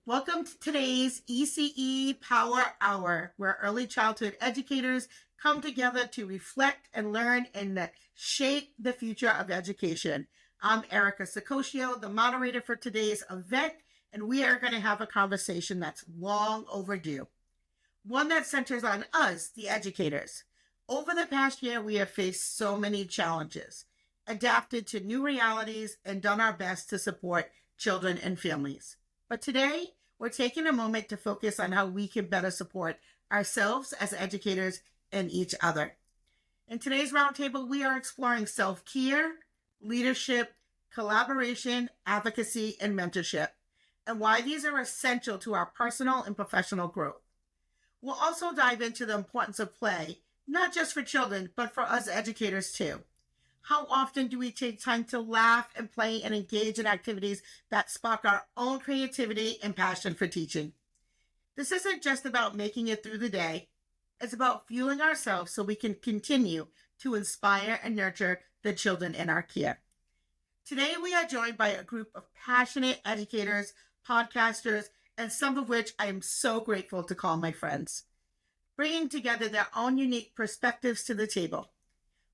Welcome to today's ECE Power Hour, where early childhood educators come together to reflect and learn and shape the future of education. I'm Erica Sicoscio, the moderator for today's event, and we are going to have a conversation that's long overdue. One that centers on us, the educators. Over the past year, we have faced so many challenges, adapted to new realities, and done our best to support children and families. But today, we're taking a moment to focus on how we can better support ourselves as educators and each other. In today's roundtable, we are exploring self-care, leadership, collaboration, advocacy, and mentorship, and why these are essential to our personal and professional growth. We'll also dive into the importance of play, not just for children, but for us educators too. How often do we take time to laugh and play and engage in activities that spark our own creativity and passion for teaching? This isn't just about making it through the day. It's about fueling ourselves so we can continue to inspire and nurture the children in our care. Today, we are joined by a group of passionate educators, podcasters, and some of which I am so grateful to call my friends, bringing together their own unique perspectives to the table.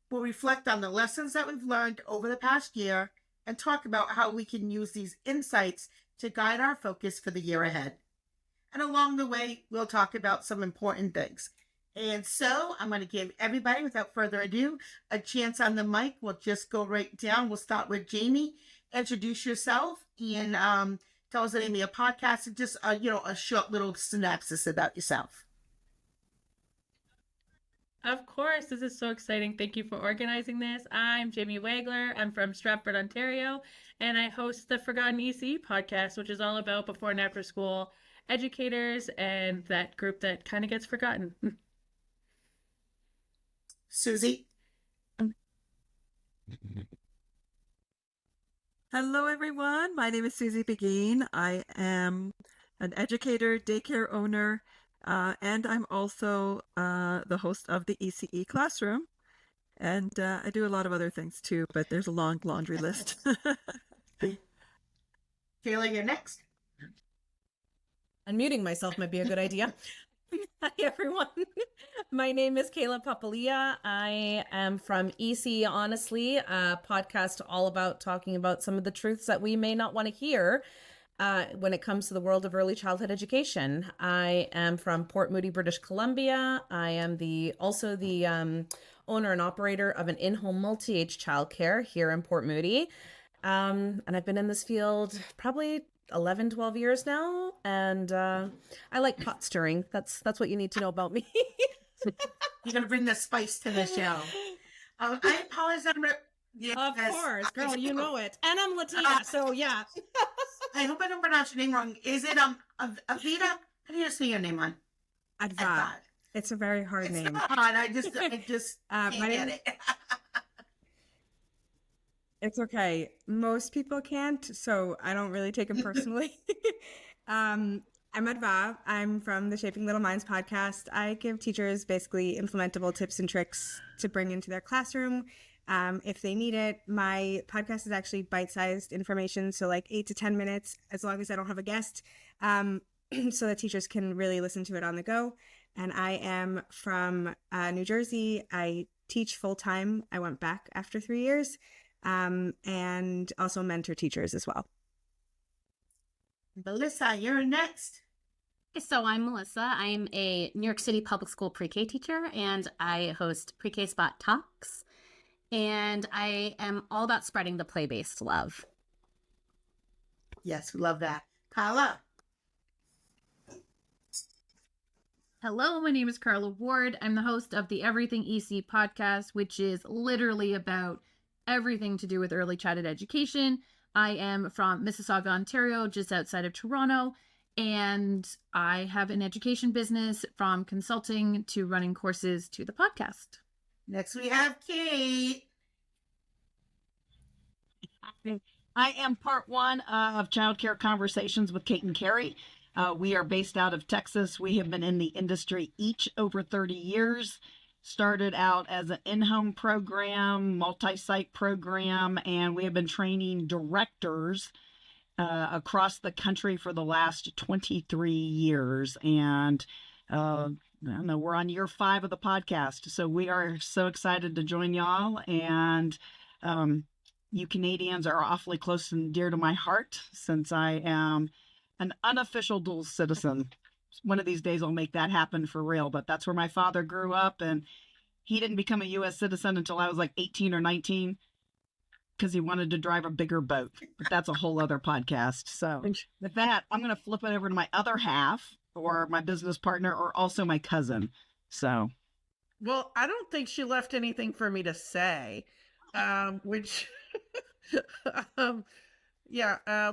We'll reflect on the lessons that we've learned over the past year and talk about how we can use these insights to guide our focus for the year ahead. And along the way, we'll talk about some important things. And so I'm going to give everybody, without further ado, a chance on the mic. We'll just go right down. We'll start with Jamie. Introduce yourself and tell us the name of your podcast and just, a short little synopsis about yourself. Of course, this is so exciting. Thank you for organizing this. I'm Jamie Wagler. I'm from Stratford, Ontario, and I host the Forgotten ECE Podcast, which is all about before and after school educators and that group that kind of gets forgotten. Susie? Hello, everyone. My name is Susie Beghin. I am an educator, daycare owner, and I'm also the host of the ECE Classroom. And I do a lot of other things too, but there's a long laundry list. Kayla, you're next. Unmuting myself might be a good idea. Hi, everyone. My name is Kayla Papalia. I am from ECE Honestly, a podcast all about talking about some of the truths that we may not want to hear when it comes to the world of early childhood education. I am from Port Moody, British Columbia. I am also the owner and operator of an in-home multi-age childcare here in Port Moody. And I've been in this field probably 11, 12 years now. And I like pot stirring. That's what you need to know about me. You're going to bring the spice to the show. I apologize. Yes, of course, girl, you know it. And I'm Latina, so yeah. I hope I don't pronounce your name wrong. Is it Avita? How do you say your name on? Advad. It's a very hard It's name. not hard. I just can't get it. It's okay. Most people can't, so I don't really take them personally. I'm Adva. I'm from the Shaping Little Minds podcast. I give teachers basically implementable tips and tricks to bring into their classroom if they need it. My podcast is actually bite-sized information, so like 8 to 10 minutes, as long as I don't have a guest, so that teachers can really listen to it on the go. And I am from New Jersey. I teach full-time. I went back after 3 years, and also mentor teachers as well. Melissa, you're next. So I'm Melissa. I'm a New York City public school pre-K teacher, and I host Pre-K Spot Talks. And I am all about spreading the play-based love. Yes, we love that. Carla. Hello, my name is Carla Ward. I'm the host of the Everything ECE Podcast, which is literally about everything to do with early childhood education. I am from Mississauga, Ontario, just outside of Toronto, and I have an education business from consulting to running courses to the podcast. Next we have Kate. I am part one of Childcare Conversations with Kate and Carrie. We are based out of Texas. We have been in the industry each over 30 years. Started out as an in-home program, multi-site program, and we have been training directors across the country for the last 23 years. And I don't know, we're on year 5 of the podcast. So we are so excited to join y'all. And you Canadians are awfully close and dear to my heart since I am an unofficial dual citizen. One of these days I'll make that happen for real, but that's where my father grew up, and he didn't become a U.S. citizen until I was like 18 or 19 because he wanted to drive a bigger boat. But that's a whole other podcast. So with that, I'm going to flip it over to my other half, or my business partner, or also my cousin. So. Well, I don't think she left anything for me to say, which,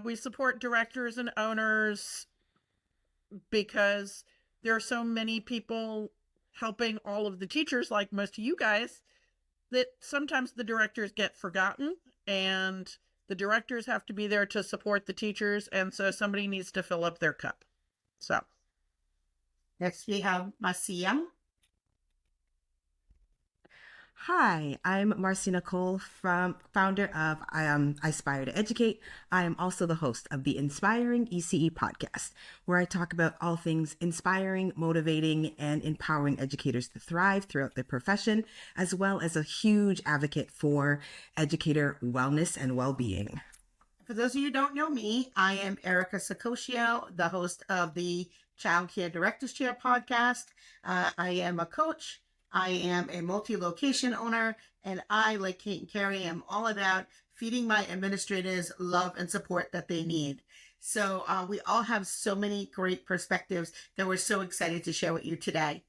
we support directors and owners because there are so many people helping all of the teachers, like most of you guys, that sometimes the directors get forgotten, and the directors have to be there to support the teachers, and so somebody needs to fill up their cup. So next we have Marcia. Hi, I'm Marcia Cole, founder of I Aspire to Educate. I am also the host of the Inspiring ECE Podcast, where I talk about all things inspiring, motivating, and empowering educators to thrive throughout their profession, as well as a huge advocate for educator wellness and well-being. For those of you who don't know me, I am Erica Sacosio, the host of the Child Care Directors Chair podcast. I am a coach. I am a multi-location owner, and I, like Kate and Carrie, am all about feeding my administrators love and support that they need. So we all have so many great perspectives that we're so excited to share with you today.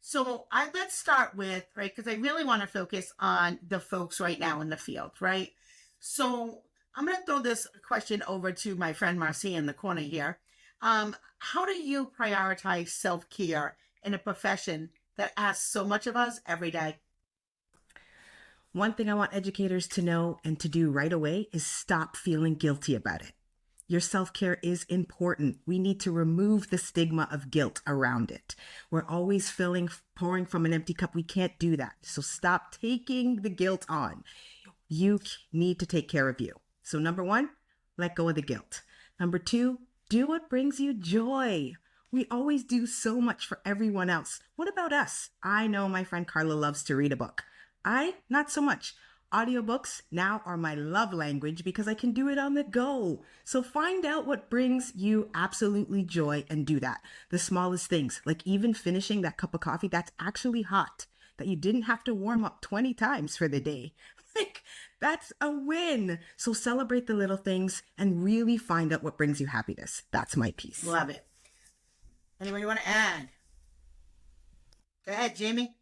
So let's start with, right, because I really want to focus on the folks right now in the field, right? So I'm going to throw this question over to my friend Marcia in the corner here. How do you prioritize self-care in a profession that asks so much of us every day? One thing I want educators to know and to do right away is stop feeling guilty about it. Your self-care is important. We need to remove the stigma of guilt around it. We're always pouring from an empty cup. We can't do that. So stop taking the guilt on. You need to take care of you. So number 1, let go of the guilt. Number 2, do what brings you joy. We always do so much for everyone else. What about us? I know my friend Carla loves to read a book. Not so much. Audiobooks now are my love language because I can do it on the go. So find out what brings you absolutely joy and do that. The smallest things, like even finishing that cup of coffee that's actually hot, that you didn't have to warm up 20 times for the day. Like, that's a win. So celebrate the little things and really find out what brings you happiness. That's my piece. Love it. Anybody want to add? Go ahead, Jamie.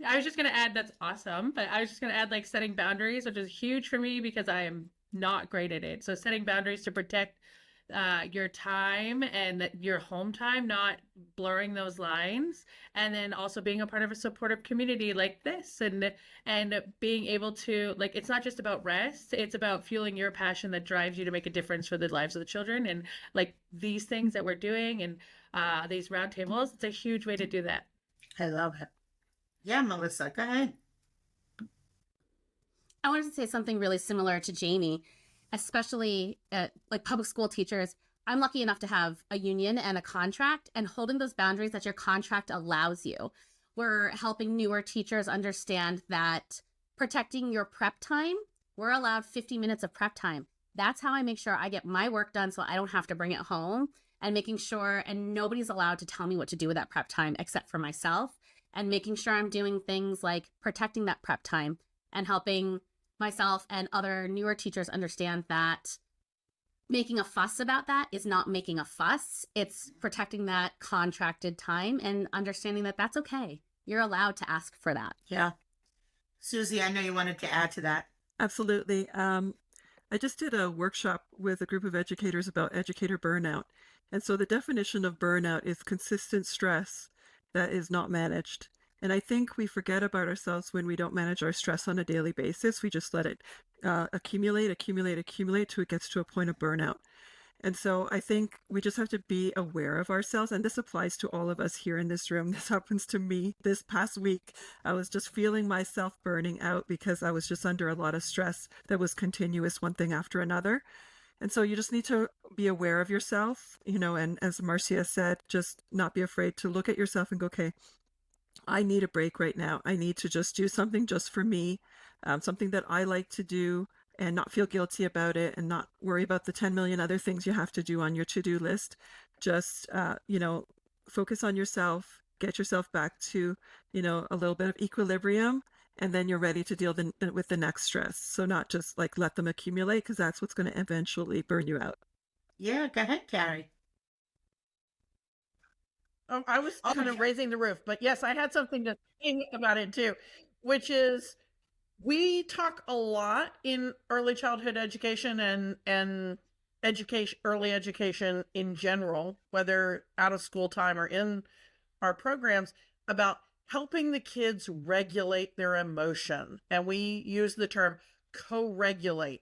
I was just going to add that's awesome, but I was just going to add like setting boundaries, which is huge for me because I am not great at it. So setting boundaries to protect your time and your home time, not blurring those lines, and then also being a part of a supportive community like this, and being able to, like, it's not just about rest, it's about fueling your passion that drives you to make a difference for the lives of the children. And like these things that we're doing and these roundtables, it's a huge way to do that. I love it. Yeah, Melissa, go ahead. I wanted to say something really similar to Jamie, especially like public school teachers. I'm lucky enough to have a union and a contract, and holding those boundaries that your contract allows you. We're helping newer teachers understand that protecting your prep time, we're allowed 50 minutes of prep time. That's how I make sure I get my work done so I don't have to bring it home, and making sure, and nobody's allowed to tell me what to do with that prep time except for myself, and making sure I'm doing things like protecting that prep time and helping myself and other newer teachers understand that making a fuss about that is not making a fuss. It's protecting that contracted time and understanding that that's okay. You're allowed to ask for that. Yeah. Susie, I know you wanted to add to that. Absolutely. I just did a workshop with a group of educators about educator burnout. And so the definition of burnout is consistent stress that is not managed. And I think we forget about ourselves when we don't manage our stress on a daily basis. We just let it accumulate till it gets to a point of burnout. And so I think we just have to be aware of ourselves. And this applies to all of us here in this room. This happens to me this past week. I was just feeling myself burning out because I was just under a lot of stress that was continuous, one thing after another. And so you just need to be aware of yourself, and as Marcia said, just not be afraid to look at yourself and go, okay, I need a break right now. I need to just do something just for me, something that I like to do, and not feel guilty about it, and not worry about the 10 million other things you have to do on your to-do list. Just, focus on yourself, get yourself back to, a little bit of equilibrium, and then you're ready to deal with the next stress. So not just like let them accumulate, because that's what's going to eventually burn you out. Yeah, go ahead, Carrie. I was kind of raising the roof, but yes, I had something to think about it too, which is we talk a lot in early childhood education and early education in general, whether out of school time or in our programs, about helping the kids regulate their emotion. And we use the term co-regulate.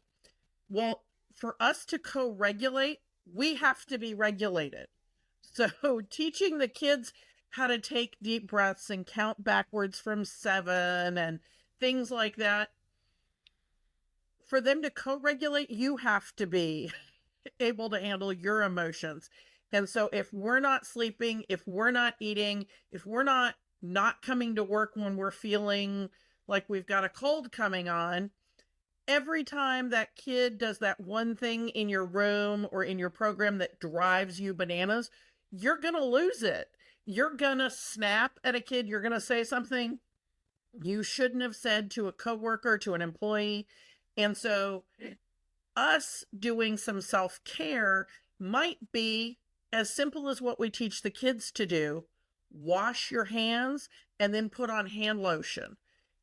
Well, for us to co-regulate, we have to be regulated. So teaching the kids how to take deep breaths and count backwards from 7 and things like that, for them to co-regulate, you have to be able to handle your emotions. And so if we're not sleeping, if we're not eating, if we're not coming to work when we're feeling like we've got a cold coming on, every time that kid does that one thing in your room or in your program that drives you bananas, you're going to lose it. You're going to snap at a kid. You're going to say something you shouldn't have said to a coworker, to an employee. And so us doing some self-care might be as simple as what we teach the kids to do. Wash your hands and then put on hand lotion.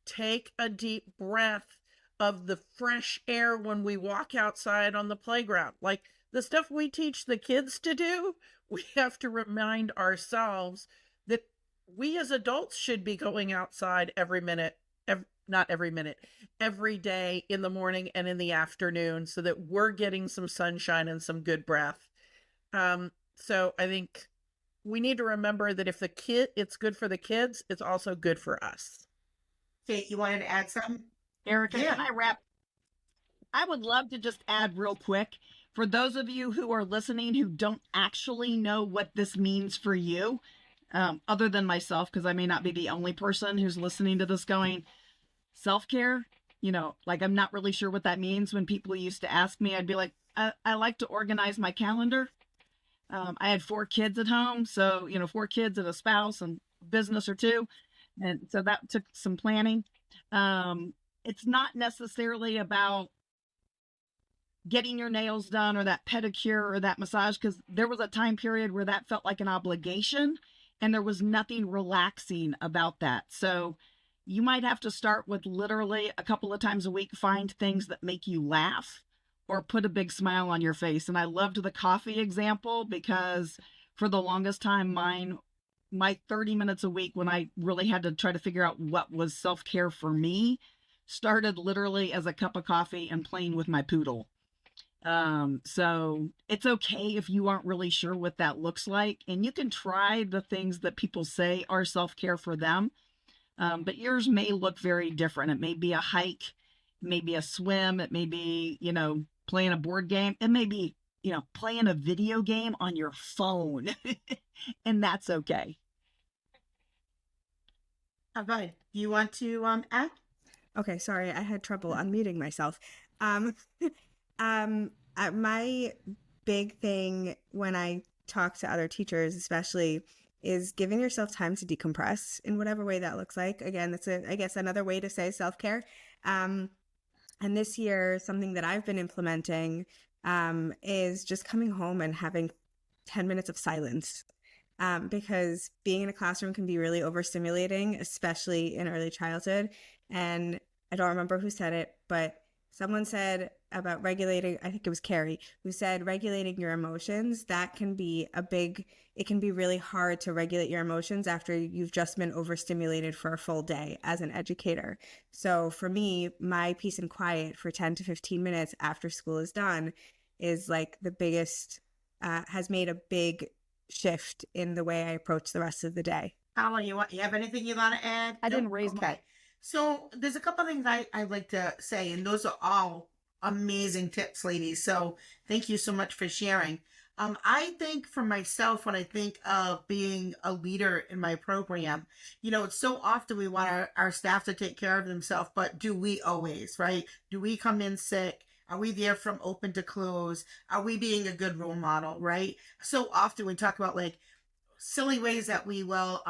Take a deep breath of the fresh air when we walk outside on the playground. Like the stuff we teach the kids to do, we have to remind ourselves that we as adults should be going outside every day in the morning and in the afternoon, so that we're getting some sunshine and some good breath. So I think we need to remember that if it's good for the kids, it's also good for us. Kate, you wanted to add something? Erica, Yeah. can I wrap? I would love to just add real quick, for those of you who are listening who don't actually know what this means for you, other than myself, because I may not be the only person who's listening to this going, self-care, like I'm not really sure what that means. When people used to ask me, I'd be like, I like to organize my calendar. I had 4 kids at home. So, 4 kids and a spouse and business or 2. And so that took some planning. It's not necessarily about getting your nails done or that pedicure or that massage, because there was a time period where that felt like an obligation and there was nothing relaxing about that. So you might have to start with literally a couple of times a week, find things that make you laugh or put a big smile on your face. And I loved the coffee example, because for the longest time, my 30 minutes a week, when I really had to try to figure out what was self-care for me, started literally as a cup of coffee and playing with my poodle. So it's okay if you aren't really sure what that looks like, and you can try the things that people say are self-care for them. But yours may look very different. It may be a hike, it may be a swim, it may be, playing a board game. It may be, playing a video game on your phone, and that's okay. All right. You want to add? Okay, sorry, I had trouble unmuting myself. My big thing when I talk to other teachers, especially, is giving yourself time to decompress in whatever way that looks like. Again, that's I guess another way to say self-care. And this year, something that I've been implementing is just coming home and having 10 minutes of silence. Because being in a classroom can be really overstimulating, especially in early childhood. And I don't remember who said it, but someone said about regulating, I think it was Carrie, who said regulating your emotions, it can be really hard to regulate your emotions after you've just been overstimulated for a full day as an educator. So for me, my peace and quiet for 10 to 15 minutes after school is done is like the biggest, has made a big shift in the way I approach the rest of the day. Paula, you have anything you want to add? I didn't raise Okay. So there's a couple of things I'd like to say, and those are all amazing tips, ladies. So thank you so much for sharing. I think for myself, when I think of being a leader in my program, it's so often we want our staff to take care of themselves, but do we always, right? Do we come in sick? Are we there from open to close? Are we being a good role model, right? So often we talk about like silly ways that we will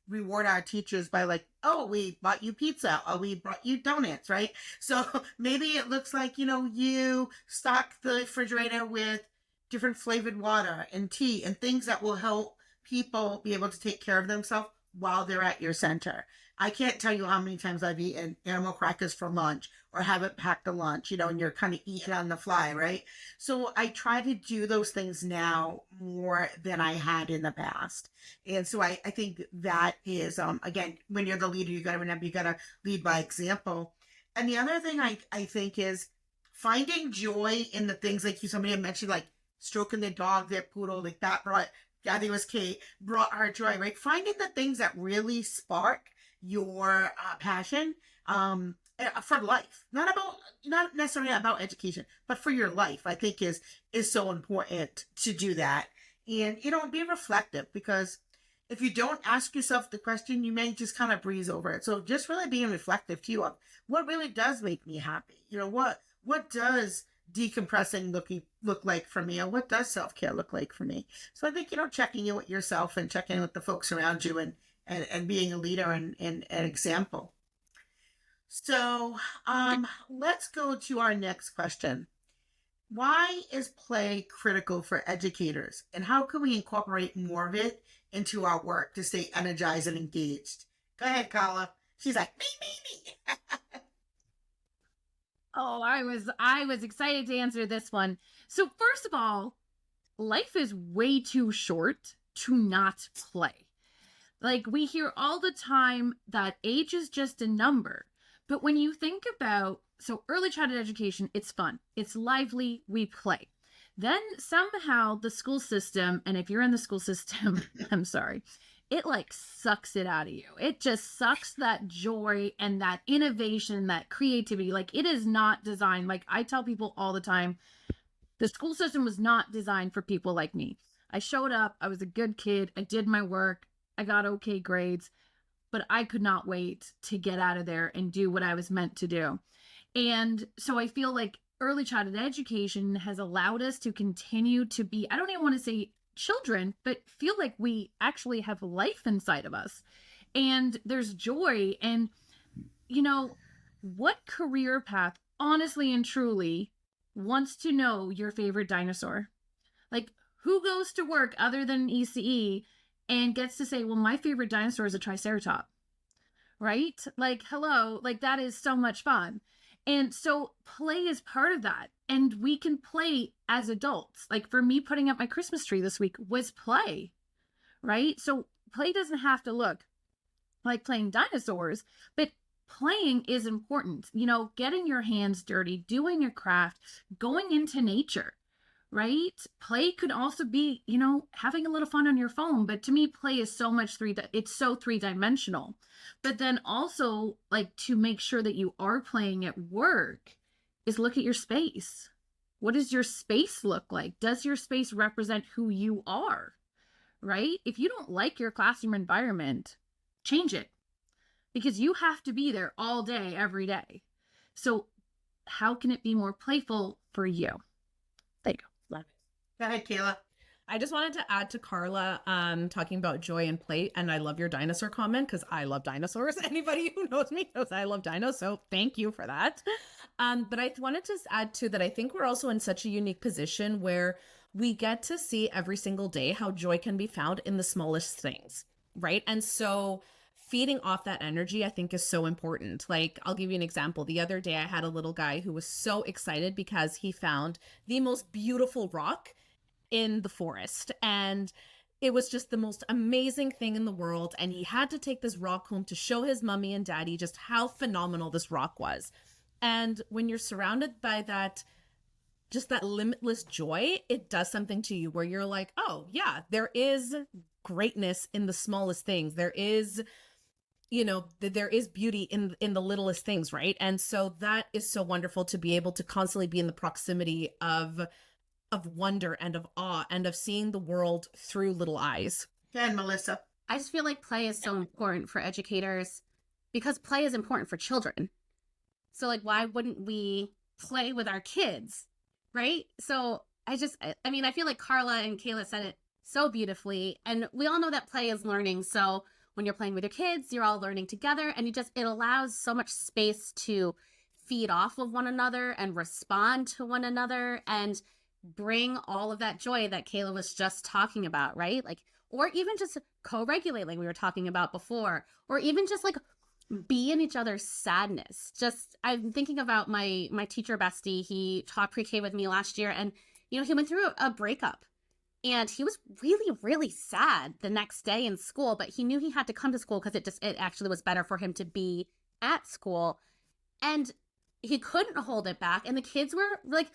reward our teachers by like, oh, we bought you pizza, or we brought you donuts, right? So maybe it looks like, you stock the refrigerator with different flavored water and tea and things that will help people be able to take care of themselves while they're at your center. I can't tell you how many times I've eaten animal crackers for lunch or haven't packed a lunch, and you're kind of eating on the fly, right? So I try to do those things now more than I had in the past. And so I think that is, again, when you're the leader, you got to remember, you got to lead by example. And the other thing I think is finding joy in the things like somebody had mentioned, like stroking their dog, their poodle, like that brought, I think it was Kate, brought her joy, right? Finding the things that really spark your passion for life, not necessarily about education, but for your life, I think is so important to do that. And, be reflective, because if you don't ask yourself the question, you may just kind of breeze over it. So just really being reflective too of what really does make me happy. What does decompressing look like for me, or what does self-care look like for me? So I think, checking in with yourself and checking in with the folks around you and being a leader and an example. So let's go to our next question. Why is play critical for educators, and how can we incorporate more of it into our work to stay energized and engaged? Go ahead, Carla. She's like, me. Oh, I was excited to answer this one. So first of all, life is way too short to not play. Like, we hear all the time that age is just a number. But when you think about, so early childhood education, it's fun, it's lively, we play. Then somehow the school system, and if you're in the school system, I'm sorry, it like sucks it out of you. It just sucks that joy and that innovation, that creativity. Like, it is not designed, like I tell people all the time, the school system was not designed for people like me. I showed up, I was a good kid, I did my work, I got okay grades, but I could not wait to get out of there and do what I was meant to do. And so I feel like early childhood education has allowed us to continue to be, I don't even want to say children, but feel like we actually have life inside of us. And there's joy. And, what career path, honestly and truly, wants to know your favorite dinosaur? Like, who goes to work other than ECE and gets to say, well, my favorite dinosaur is a triceratops, right? Like, hello, like that is so much fun. And so play is part of that. And we can play as adults. Like, for me, putting up my Christmas tree this week was play, right? So play doesn't have to look like playing dinosaurs, but playing is important. Getting your hands dirty, doing your craft, going into nature, right? Play could also be, having a little fun on your phone. But to me, play is so much it's so three-dimensional. But then also, like, to make sure that you are playing at work is look at your space. What does your space look like? Does your space represent who you are, right? If you don't like your classroom environment, change it, because you have to be there all day, every day. So how can it be more playful for you? There you go. Love it. Go ahead, Kayla. I just wanted to add to Carla talking about joy and play, and I love your dinosaur comment because I love dinosaurs. Anybody who knows me knows I love dinos, so thank you for that. But I wanted to add too that I think we're also in such a unique position where we get to see every single day how joy can be found in the smallest things, right? And so feeding off that energy, I think, is so important. Like, I'll give you an example. The other day I had a little guy who was so excited because he found the most beautiful rock in the forest, and it was just the most amazing thing in the world. And he had to take this rock home to show his mommy and daddy just how phenomenal this rock was. And when you're surrounded by that, just that limitless joy, it does something to you where you're like, oh yeah, there is greatness in the smallest things. There is there is beauty in the littlest things, right? And so that is so wonderful to be able to constantly be in the proximity of wonder and of awe and of seeing the world through little eyes. And Melissa. I just feel like play is so important for educators because play is important for children. So like, why wouldn't we play with our kids, right? So I feel like Carla and Kayla said it so beautifully, and we all know that play is learning. So when you're playing with your kids, you're all learning together, and it allows so much space to feed off of one another and respond to one another and bring all of that joy that Kayla was just talking about, right? Like, or even just co-regulate like we were talking about before, or even just like be in each other's sadness. Just, I'm thinking about my teacher bestie. He taught pre-K with me last year, and he went through a breakup, and he was really, really sad the next day in school, but he knew he had to come to school because it actually was better for him to be at school, and he couldn't hold it back. And the kids were like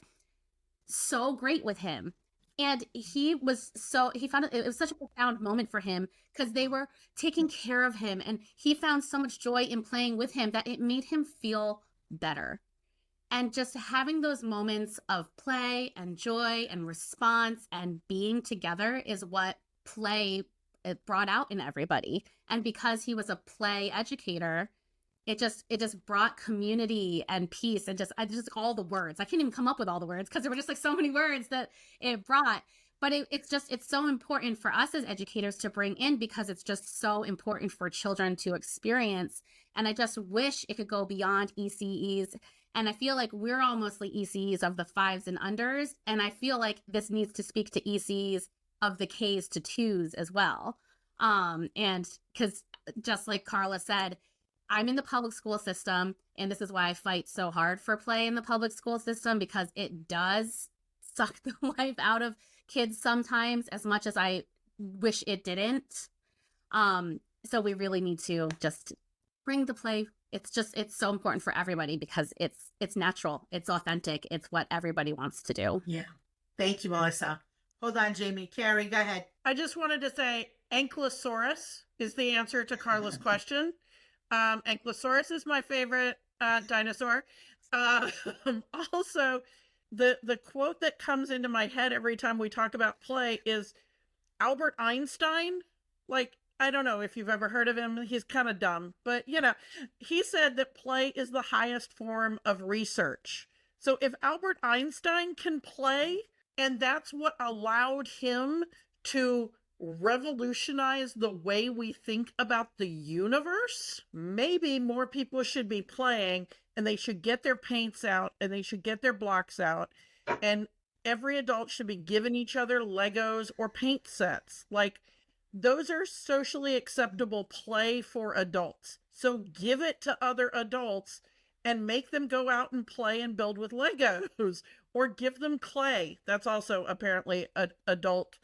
so great with him. And he found it was such a profound moment for him because they were taking care of him, and he found so much joy in playing with him that it made him feel better. And just having those moments of play and joy and response and being together is what play brought out in everybody. And because he was a play educator, it just brought community and peace and just all the words. I can't even come up with all the words because there were just like so many words that it brought. But it's so important for us as educators to bring in because it's just so important for children to experience. And I just wish it could go beyond ECEs. And I feel like we're all mostly ECEs of the 5s and unders. And I feel like this needs to speak to ECEs of the Ks to 2s as well. And because just like Carla said, I'm in the public school system, and this is why I fight so hard for play in the public school system, because it does suck the life out of kids sometimes as much as I wish it didn't. So we really need to just bring the play. It's so important for everybody because it's natural, it's authentic, it's what everybody wants to do. Yeah. Thank you, Melissa. Hold on, Jamie. Carrie, go ahead. I just wanted to say Ankylosaurus is the answer to Carla's question. Ankylosaurus is my favorite dinosaur. Also, the quote that comes into my head every time we talk about play is Albert Einstein. Like, I don't know if you've ever heard of him. He's kind of dumb, but he said that play is the highest form of research. So if Albert Einstein can play, and that's what allowed him to revolutionize the way we think about the universe, maybe more people should be playing, and they should get their paints out, and they should get their blocks out, and every adult should be giving each other Legos or paint sets. Like, those are socially acceptable play for adults. So give it to other adults and make them go out and play and build with Legos, or give them clay. That's also apparently an adult,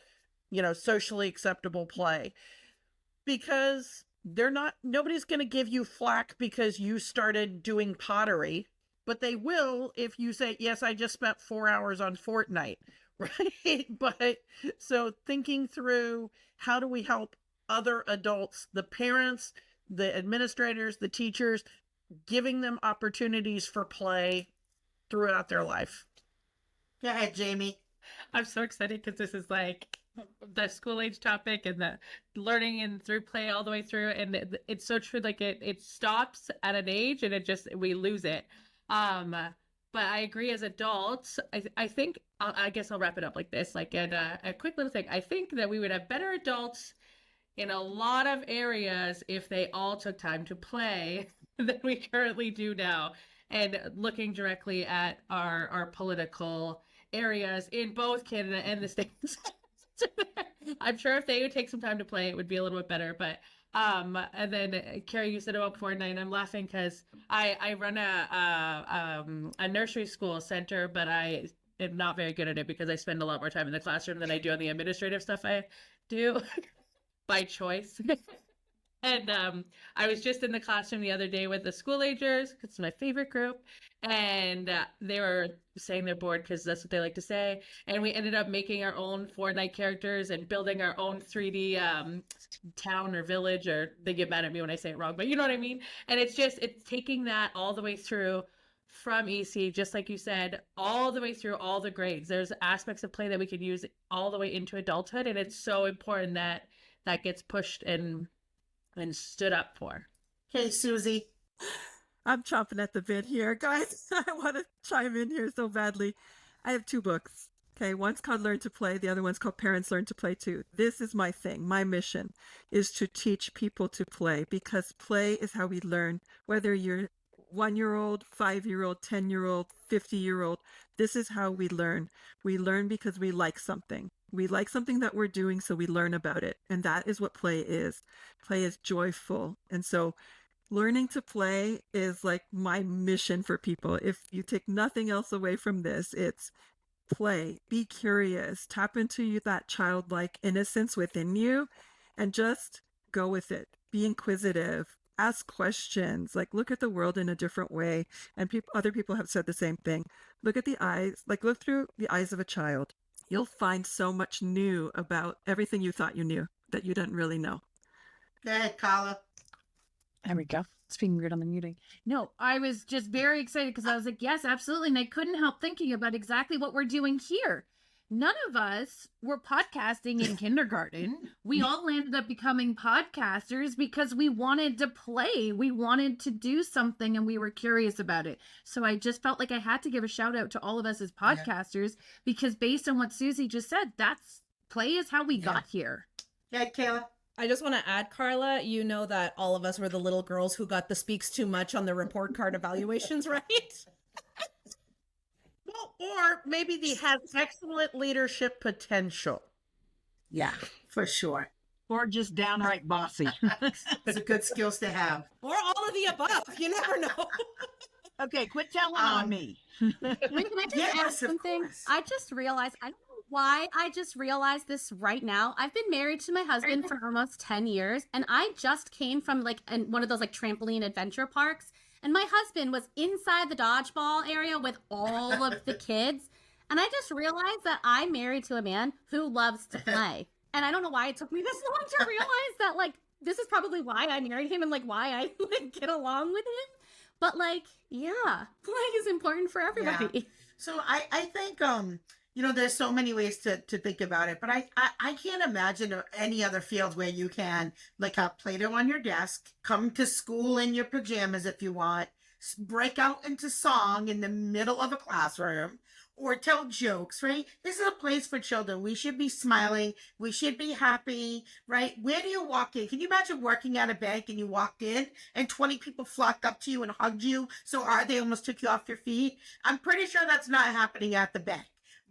socially acceptable play, because nobody's going to give you flack because you started doing pottery, but they will if you say, yes, I just spent 4 hours on Fortnite, right? But so thinking through, how do we help other adults, the parents, the administrators, the teachers, giving them opportunities for play throughout their life. Go ahead, Jamie. I'm so excited because this is like the school age topic and the learning and through play all the way through. And it's so true. Like it stops at an age and we lose it. But I agree as adults, I think, I guess I'll wrap it up like this, like a quick little thing. I think that we would have better adults in a lot of areas if they all took time to play than we currently do now. And looking directly at our political areas in both Canada and the States. I'm sure if they would take some time to play, it would be a little bit better. But and then Carrie, you said about Fortnite, and I'm laughing because I run a nursery school center, but I am not very good at it because I spend a lot more time in the classroom than I do on the administrative stuff I do by choice. And I was just in the classroom the other day with the school agers, because it's my favorite group, and they were saying they're bored because that's what they like to say. And we ended up making our own Fortnite characters and building our own 3D town or village, or they get mad at me when I say it wrong, but you know what I mean? And it's taking that all the way through from ECE, just like you said, all the way through all the grades. There's aspects of play that we could use all the way into adulthood, and it's so important that that gets pushed and stood up for. Hey, Susie. I'm chomping at the bit here, guys. I want to chime in here so badly. I have 2 books. Okay, one's called Learn to Play. The other one's called Parents Learn to Play Too. This is my thing. My mission is to teach people to play, because play is how we learn. Whether you're 1-year-old, 5-year-old, 10-year-old, 50-year-old, this is how we learn. We learn because we like something. We like something that we're doing, so we learn about it. And that is what play is. Play is joyful. And so learning to play is like my mission for people. If you take nothing else away from this, it's play, be curious, tap into that childlike innocence within you, and just go with it. Be inquisitive, ask questions, like look at the world in a different way. And other people have said the same thing. Look at the eyes, like look through the eyes of a child. You'll find so much new about everything you thought you knew that you didn't really know. Go ahead, Carla. There we go. It's being weird on the muting. No, I was just very excited because I was like, yes, absolutely. And I couldn't help thinking about exactly what we're doing here. None of us were podcasting in kindergarten. We all ended up becoming podcasters because we wanted to play. We wanted to do something and we were curious about it. So I just felt like I had to give a shout out to all of us as podcasters because based on what Susie just said, that's play is how we got here. Yeah, Kayla. I just want to add, Carla, you know that all of us were the little girls who got the speaks too much on the report card evaluations, right? Well, or maybe he has excellent leadership potential. Yeah, for sure. Or just downright bossy. Those are good skills to have. Or all of the above. You never know. Okay, quit telling on me. Wait, can I just add Yes, of something? course. I just realized, I don't know why I just realized this right now. I've been married to my husband for almost 10 years, and I just came from one of those trampoline adventure parks, and my husband was inside the dodgeball area with all of the kids, and I just realized that I'm married to a man who loves to play. And I don't know why it took me this long to realize that, this is probably why I married him and, why I, get along with him. But, yeah, play is important for everybody. Yeah. So I think, there's so many ways to think about it, but I can't imagine any other field where you can, have Play-Doh on your desk, come to school in your pajamas if you want, break out into song in the middle of a classroom, or tell jokes, right? This is a place for children. We should be smiling. We should be happy, right? Where do you walk in? Can you imagine working at a bank and you walked in and 20 people flocked up to you and hugged you? So they almost took you off your feet. I'm pretty sure that's not happening at the bank.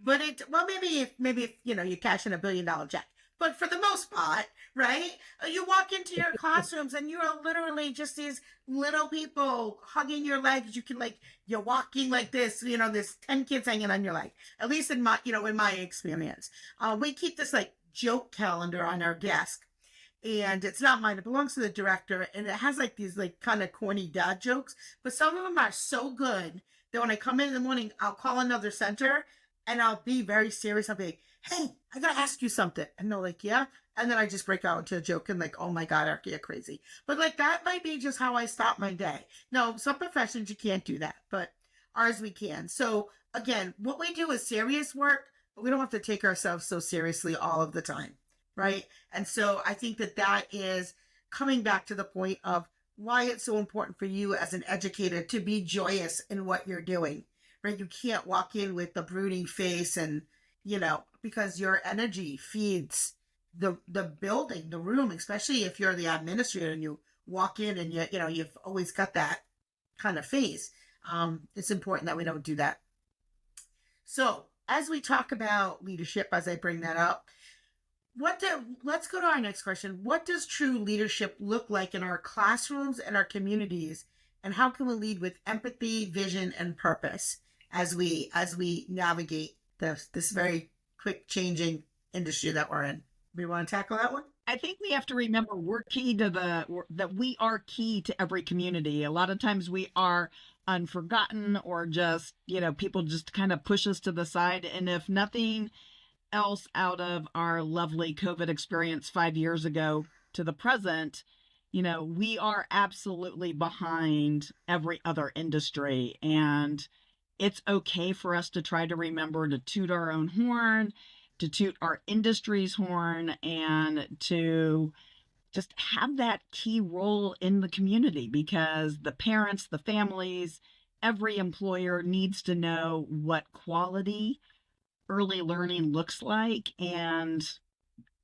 But maybe if you're cashing $1 billion check. But for the most part, right? You walk into your classrooms and you're literally just these little people hugging your legs. You can you're walking like this, there's 10 kids hanging on your leg. At least in my experience. We keep this joke calendar on our desk. And it's not mine. It belongs to the director. And it has these kind of corny dad jokes. But some of them are so good that when I come in the morning, I'll call another center and I'll be very serious. I'll be like, hey, I got to ask you something. And they're like, yeah. And then I just break out into a joke and oh my God, Arky, you're crazy. But that might be just how I start my day. No, some professions you can't do that, but ours we can. So again, what we do is serious work, but we don't have to take ourselves so seriously all of the time, right? And so I think that is coming back to the point of why it's so important for you as an educator to be joyous in what you're doing, right? You can't walk in with a brooding face and, because your energy feeds the building, the room, especially if you're the administrator and you walk in and you've always got that kind of face. It's important that we don't do that. So as we talk about leadership, as I bring that up, let's go to our next question. What does true leadership look like in our classrooms and our communities? And how can we lead with empathy, vision, and purpose as we navigate this very quick changing industry that we're in? We want to tackle that one? I think we have to remember that we are key to every community. A lot of times we are unforgotten, or just, people just kind of push us to the side. And if nothing else out of our lovely COVID experience 5 years ago to the present, we are absolutely behind every other industry. And it's okay for us to try to remember to toot our own horn, to toot our industry's horn, and to just have that key role in the community, because the parents, the families, every employer needs to know what quality early learning looks like. And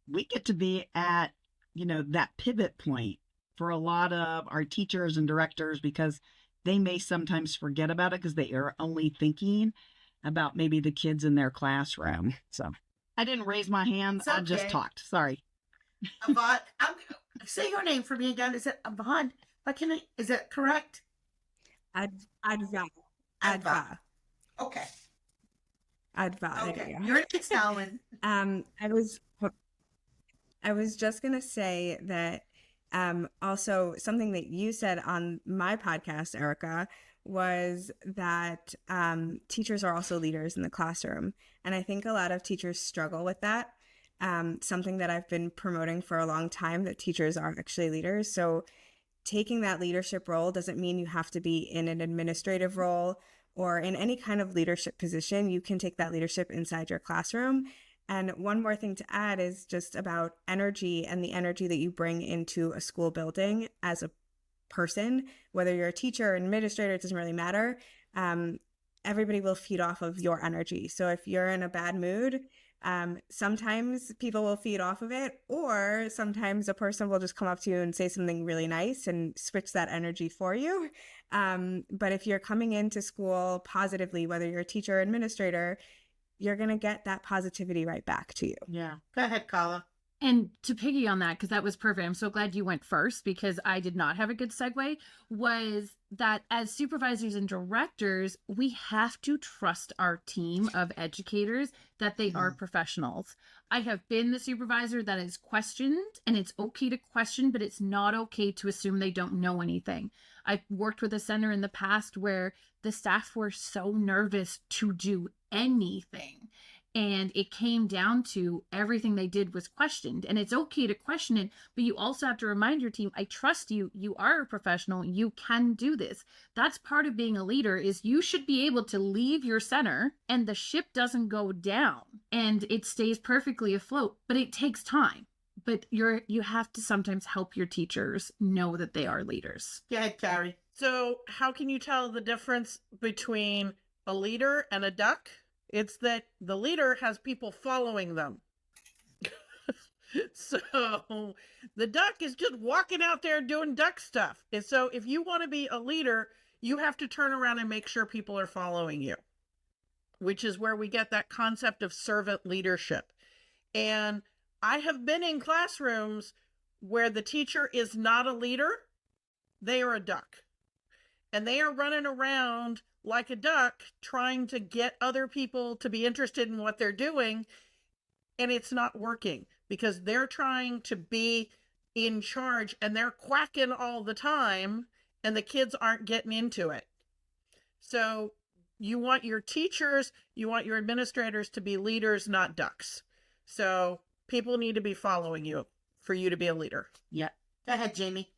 we get to be at, that pivot point for a lot of our teachers and directors, because they may sometimes forget about it because they are only thinking about maybe the kids in their classroom. So I didn't raise my hand. It's I just okay. talked. Sorry. Yvonne, say your name for me again. Is it Yvonne? Is it correct? Adva. Okay. Adva. Okay. There you go. You're Italian. I was just gonna say that also something that you said on my podcast, Erica, was that teachers are also leaders in the classroom. And I think a lot of teachers struggle with that. Something that I've been promoting for a long time, that teachers are actually leaders. So taking that leadership role doesn't mean you have to be in an administrative role or in any kind of leadership position. You can take that leadership inside your classroom. And one more thing to add is just about energy, and the energy that you bring into a school building as a person, whether you're a teacher or an administrator, it doesn't really matter. Everybody will feed off of your energy. So if you're in a bad mood, sometimes people will feed off of it, or sometimes a person will just come up to you and say something really nice and switch that energy for you. But if you're coming into school positively, whether you're a teacher or administrator, you're going to get that positivity right back to you. Yeah. Go ahead, Carla. And to piggy on that, because that was perfect, I'm so glad you went first, because I did not have a good segue, was that as supervisors and directors, we have to trust our team of educators that they are professionals. I have been the supervisor that is questioned, and it's okay to question, but it's not okay to assume they don't know anything. I've worked with a center in the past where the staff were so nervous to do anything. And it came down to everything they did was questioned. And it's okay to question it, but you also have to remind your team, I trust you. You are a professional. You can do this. That's part of being a leader, is you should be able to leave your center and the ship doesn't go down and it stays perfectly afloat, but it takes time. But you have to sometimes help your teachers know that they are leaders. Go ahead, Carrie. So how can you tell the difference between a leader and a duck? It's that the leader has people following them. So the duck is just walking out there doing duck stuff. And so if you want to be a leader, you have to turn around and make sure people are following you, which is where we get that concept of servant leadership. And I have been in classrooms where the teacher is not a leader. They are a duck. And they are running around like a duck trying to get other people to be interested in what they're doing. And it's not working because they're trying to be in charge and they're quacking all the time and the kids aren't getting into it. So you want your teachers, you want your administrators to be leaders, not ducks. So people need to be following you for you to be a leader. Yeah. Go ahead, Jamie.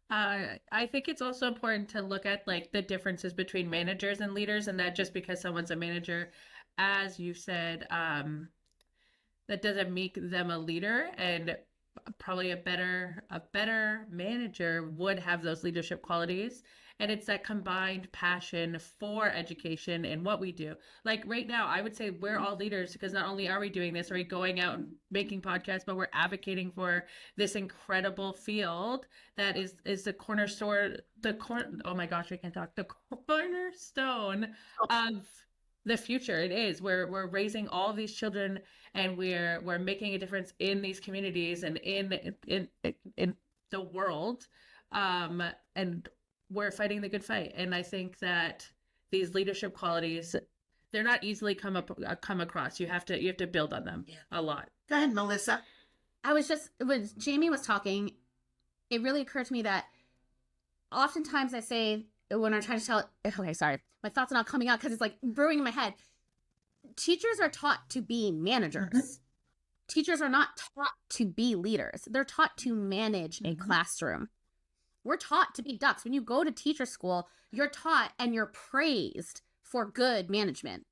I think it's also important to look at like the differences between managers and leaders, and that just because someone's a manager, as you said, that doesn't make them a leader. And probably a better manager would have those leadership qualities. And it's that combined passion for education and what we do. Like right now, I would say we're all leaders because not only are we doing this, are we going out and making podcasts, but we're advocating for this incredible field that is the cornerstone, oh my gosh, I can't talk, the cornerstone of the future. It is. We're raising all these children and we're making a difference in these communities and in the world. And we're fighting the good fight. And I think that these leadership qualities, they're not easily come across. You have to build on them a lot. Go ahead, Melissa. When Jamie was talking, it really occurred to me that oftentimes I say when I'm trying to tell, okay, sorry, my thoughts are not coming out because it's like brewing in my head. Teachers are taught to be managers. Mm-hmm. Teachers are not taught to be leaders. They're taught to manage a classroom. We're taught to be ducks. When you go to teacher school, you're taught and you're praised for good management.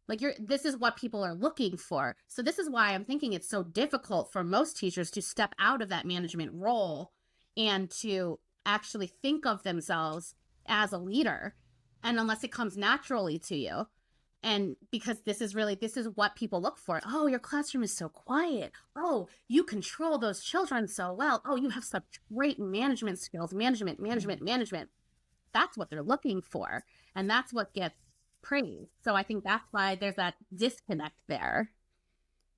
Like this is what people are looking for. So this is why I'm thinking it's so difficult for most teachers to step out of that management role and to actually think of themselves as a leader. And unless it comes naturally to you. And because this is what people look for. Oh, your classroom is so quiet. Oh, you control those children so well. Oh, you have such great management skills. Management. That's what they're looking for. And that's what gets praised. So I think that's why there's that disconnect there.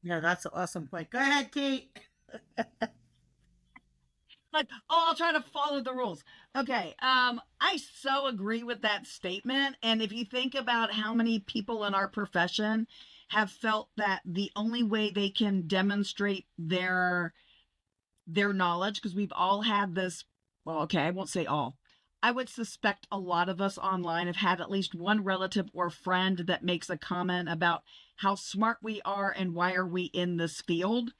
Yeah, that's an awesome point. Go ahead, Kate. Like, oh, I'll try to follow the rules. Okay. I so agree with that statement. And if you think about how many people in our profession have felt that the only way they can demonstrate their knowledge, because we've all had this, well, okay, I won't say all. I would suspect a lot of us online have had at least one relative or friend that makes a comment about how smart we are and why are we in this field.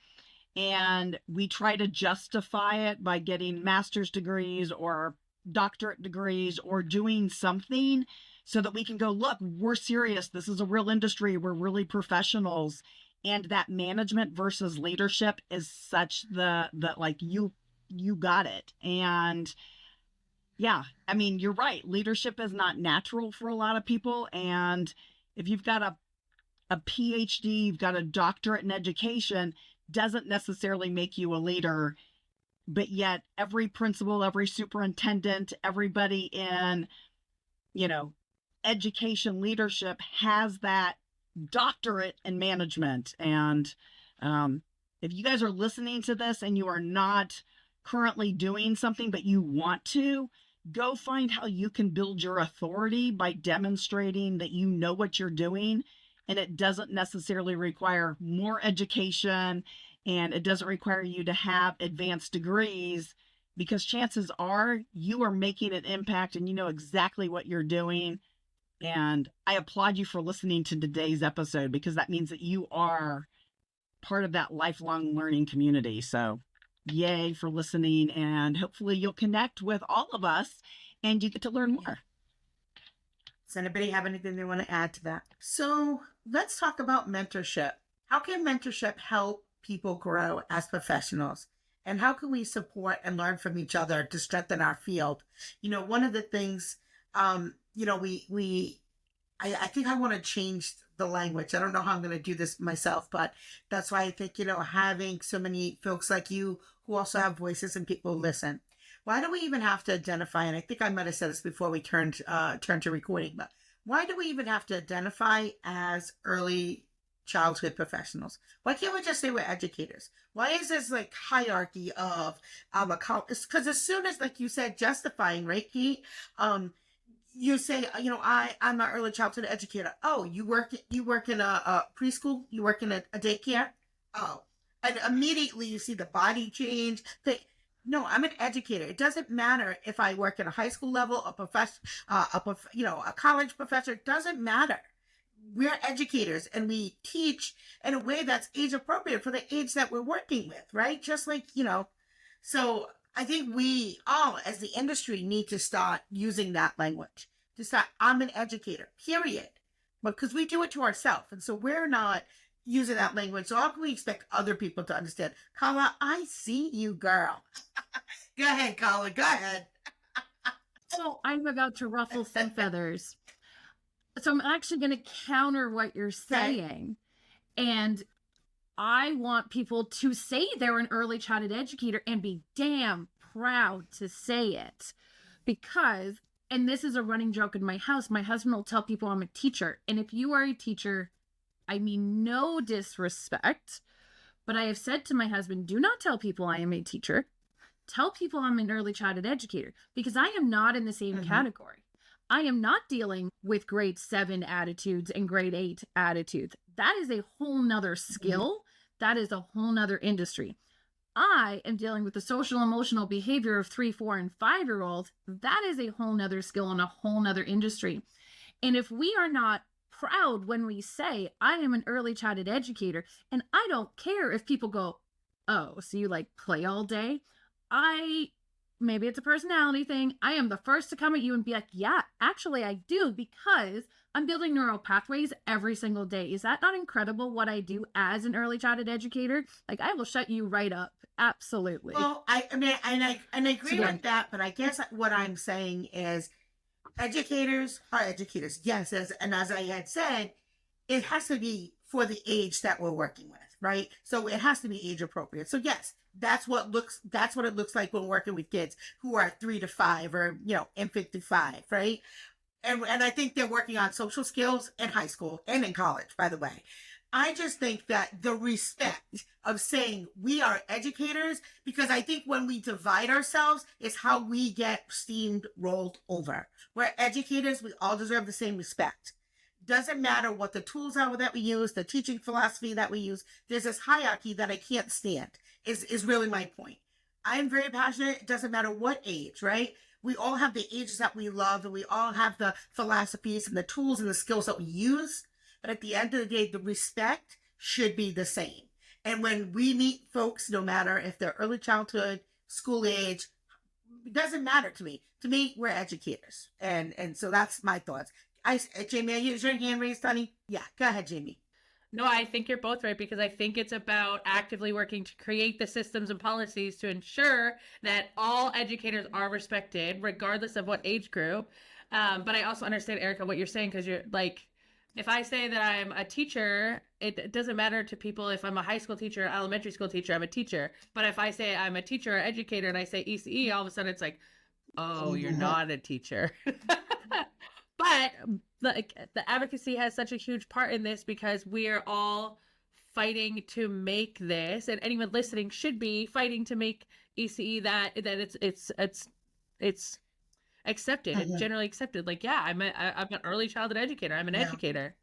And we try to justify it by getting master's degrees or doctorate degrees or doing something so that we can go, look, we're serious. This is a real industry. We're really professionals. And that management versus leadership is such that like you got it. And yeah, I mean, you're right. Leadership is not natural for a lot of people. And if you've got a PhD, you've got a doctorate in education, doesn't necessarily make you a leader, but yet every principal, every superintendent, everybody in, education leadership has that doctorate in management. And if you guys are listening to this and you are not currently doing something, but you want to, go find how you can build your authority by demonstrating that you know what you're doing. And it doesn't necessarily require more education, and it doesn't require you to have advanced degrees, because chances are you are making an impact and you know exactly what you're doing. And I applaud you for listening to today's episode, because that means that you are part of that lifelong learning community. So yay for listening, and hopefully you'll connect with all of us and you get to learn more. Does anybody have anything they want to add to that? So let's talk about mentorship. How can mentorship help people grow as professionals? And how can we support and learn from each other to strengthen our field? One of the things, I think I want to change the language. I don't know how I'm going to do this myself, but that's why I think, having so many folks like you who also have voices and people listen. Why do we even have to identify, and I think I might have said this before we turned to recording, but why do we even have to identify as early childhood professionals? Why can't we just say we're educators? Why is this like hierarchy of because as soon as, like you said, justifying, right, Kate? You say, I'm an early childhood educator. Oh, you work in a preschool? You work in a daycare? Oh, and immediately you see the body change. No, I'm an educator. It doesn't matter if I work at a high school level, a college professor. It doesn't matter. We're educators, and we teach in a way that's age appropriate for the age that we're working with, right? Just like, so I think we all, as the industry, need to start using that language. To start, I'm an educator, period. But because we do it to ourselves, and so we're not using that language. So how can we expect other people to understand? Carla, I see you, girl. Go ahead, Carla. Go ahead. So I'm about to ruffle some feathers. So I'm actually going to counter what you're saying. And I want people to say they're an early childhood educator and be damn proud to say it. Because, and this is a running joke in my house, my husband will tell people I'm a teacher. And if you are a teacher, I mean no disrespect, but I have said to my husband, do not tell people I am a teacher. Tell people I'm an early childhood educator, because I am not in the same category. I am not dealing with grade 7 attitudes and grade 8 attitudes. That is a whole nother skill that is a whole nother industry. I am dealing with the social emotional behavior of 3, 4, and 5-year-olds. That is a whole nother skill and a whole nother industry. And if we are not proud when we say, I am an early childhood educator, and I don't care if people go, oh, so you like play all day? Maybe it's a personality thing. I am the first to come at you and be like, yeah, actually I do, because I'm building neural pathways every single day. Is that not incredible what I do as an early childhood educator? Like, I will shut you right up. Absolutely. Well, I mean, I agree with that, but I guess what I'm saying is educators are educators. Yes, as I had said, it has to be for the age that we're working with, right? So it has to be age appropriate. So yes, that's what it looks like when working with kids who are 3 to 5 or, infant to 5, right? And I think they're working on social skills in high school and in college, by the way. I just think that the respect of saying we are educators, because I think when we divide ourselves is how we get steamed rolled over. We're educators, we all deserve the same respect. Doesn't matter what the tools are that we use, the teaching philosophy that we use. There's this hierarchy that I can't stand, is really my point. I'm very passionate. It doesn't matter what age, right? We all have the ages that we love, and we all have the philosophies and the tools and the skills that we use. But at the end of the day, the respect should be the same. And when we meet folks, no matter if they're early childhood, school age, it doesn't matter to me. To me, we're educators. And so that's my thoughts. Jamie, is your hand raised, honey? Yeah, go ahead, Jamie. No, I think you're both right, because I think it's about actively working to create the systems and policies to ensure that all educators are respected, regardless of what age group. But I also understand, Erica, what you're saying, because you're like, if I say that I'm a teacher, it doesn't matter to people if I'm a high school teacher, elementary school teacher, I'm a teacher. But if I say I'm a teacher or educator and I say ECE, all of a sudden it's like, oh, you're not a teacher. But the advocacy has such a huge part in this, because we're all fighting to make this, and anyone listening should be fighting to make ECE that it's accepted and generally accepted. Like, yeah, I'm an early childhood educator. I'm an educator.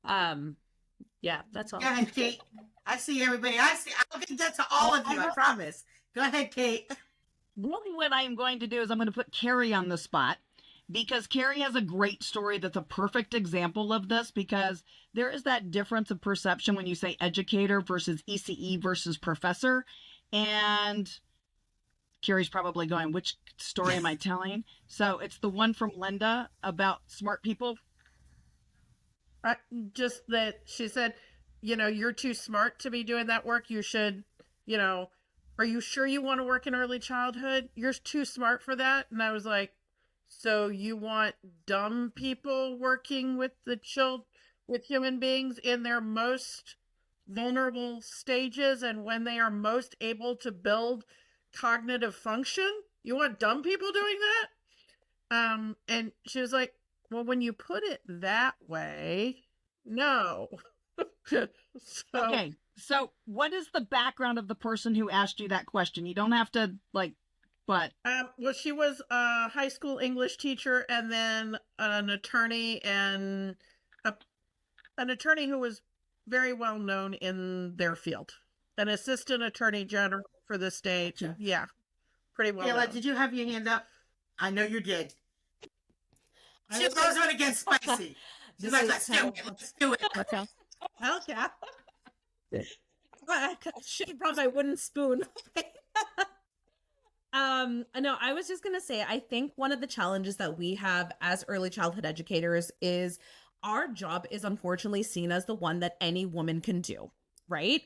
Yeah, that's all. Go ahead, Kate. I see everybody. I'll get that to all of you. I promise. Go ahead, Kate. Really, what I'm going to do is I'm going to put Carrie on the spot, because Carrie has a great story that's a perfect example of this, because there is that difference of perception when you say educator versus ECE versus professor. And Carrie's probably going, which story am I telling? So it's the one from Linda about smart people. Just that she said, you're too smart to be doing that work. You should, are you sure you want to work in early childhood? You're too smart for that. And I was like, so you want dumb people working with with human beings in their most vulnerable stages and when they are most able to build cognitive function? You want dumb people doing that? And she was like, well, when you put it that way, no. Okay. So what is the background of the person who asked you that question? You don't have to but well, she was a high school English teacher, and then an attorney, and an attorney who was very well known in their field, an assistant attorney general for the state. Yeah, pretty well. Kayla, did you have your hand up? I know you did. She goes on against spicy. She's like, let's do it. Let's do it. Hell yeah. I should have brought my wooden spoon. No, I was just gonna say, I think one of the challenges that we have as early childhood educators is our job is unfortunately seen as the one that any woman can do, right?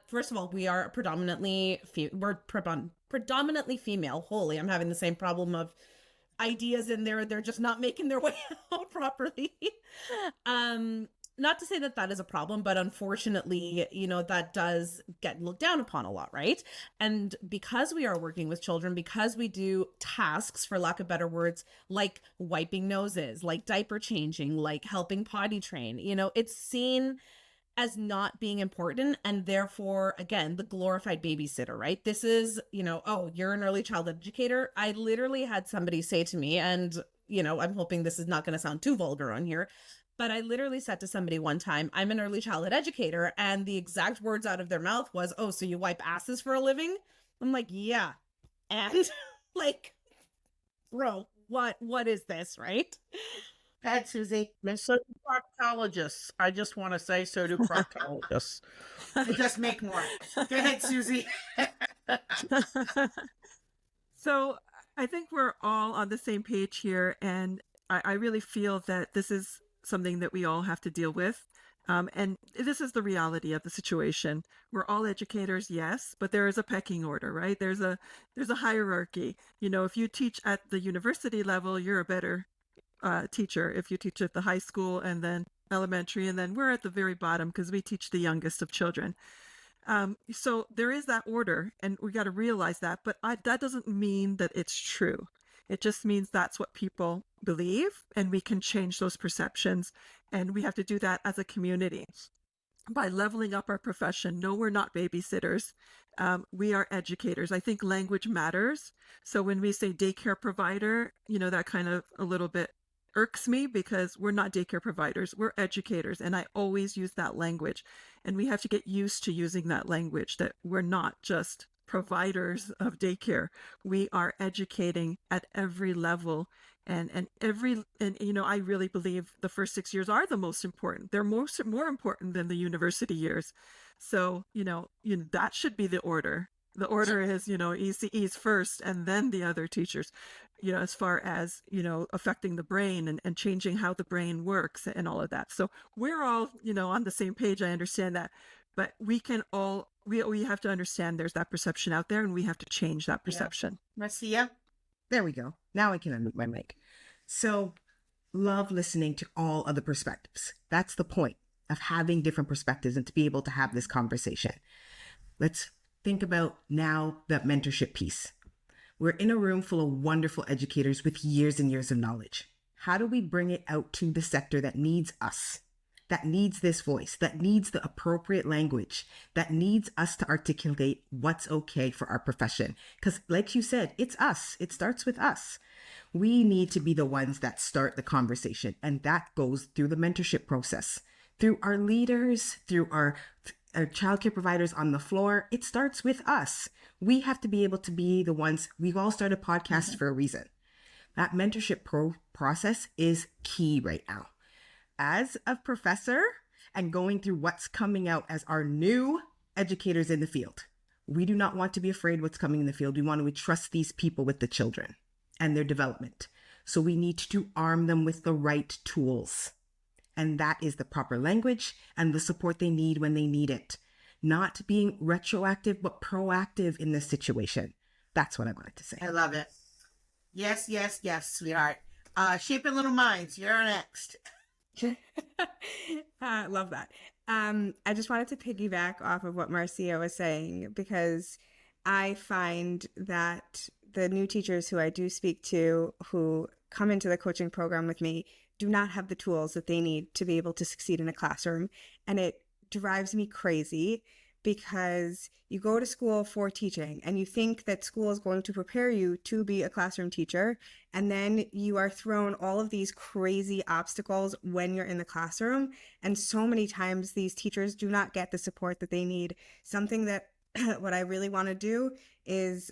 First of all, we are predominantly female. Holy, I'm having the same problem of ideas in there. They're just not making their way out properly. Not to say that that is a problem, but unfortunately, that does get looked down upon a lot, right? And because we are working with children, because we do tasks, for lack of better words, like wiping noses, like diaper changing, like helping potty train, it's seen as not being important, and therefore, again, the glorified babysitter, right? This is, oh, you're an early child educator. I literally had somebody say to me, and, I'm hoping this is not going to sound too vulgar on here, But I literally said to somebody one time, I'm an early childhood educator, and the exact words out of their mouth was, "Oh, so you wipe asses for a living?" I'm like, yeah. And like, bro, what is this, right? Go ahead, Susie. And so do proctologists. I just want to say, so do proctologists. They just make more. Go ahead, Susie. So I think we're all on the same page here, and I really feel that this is something that we all have to deal with. And this is the reality of the situation. We're all educators, yes, but there is a pecking order, right? There's a hierarchy. You know, if you teach at the university level, you're a better teacher. If you teach at the high school and then elementary, and then we're at the very bottom because we teach the youngest of children. So there is that order, and we got to realize that. But that doesn't mean that it's true. It just means that's what people believe, and we can change those perceptions. And we have to do that as a community by leveling up our profession. No, we're not babysitters. We are educators. I think language matters. So when we say daycare provider, you know, that kind of a little bit irks me, because we're not daycare providers. We're educators. And I always use that language. And we have to get used to using that language, that we're not just providers of daycare. We are educating at every level, and you know, I really believe the first 6 years are the most important. They're more important than the university years. So, you know, that should be the order. The order is, you know, ECEs first and then the other teachers, you know, as far as, you know, affecting the brain and changing how the brain works and all of that. So we're all, you know, on the same page. I understand that, but we can all, we have to understand there's that perception out there, and we have to change that perception. Marcia? There we go. Now I can unmute my mic. So, love listening to all other perspectives. That's the point of having different perspectives and to be able to have this conversation. Let's think about now that mentorship piece. We're in a room full of wonderful educators with years and years of knowledge. How do we bring it out to the sector that needs us, that needs this voice, that needs the appropriate language, that needs us to articulate what's okay for our profession? Because like you said, it's us. It starts with us. We need to be the ones that start the conversation. And that goes through the mentorship process, through our leaders, through our childcare providers on the floor. It starts with us. We have to be able to be the ones. We've all started podcasts for a reason. That mentorship process is key right now. As a professor and going through what's coming out as our new educators in the field, we do not want to be afraid what's coming in the field. We want to trust these people with the children and their development. So we need to arm them with the right tools. And that is the proper language and the support they need when they need it. Not being retroactive, but proactive in this situation. That's what I wanted to say. I love it. Yes, yes, yes, sweetheart. Shaping Little Minds, you're next. Love that. I just wanted to piggyback off of what Marcia was saying, because I find that the new teachers who I do speak to, who come into the coaching program with me, do not have the tools that they need to be able to succeed in a classroom. And it drives me crazy, because you go to school for teaching and you think that school is going to prepare you to be a classroom teacher. And then you are thrown all of these crazy obstacles when you're in the classroom. And so many times these teachers do not get the support that they need. Something that what I really want to do is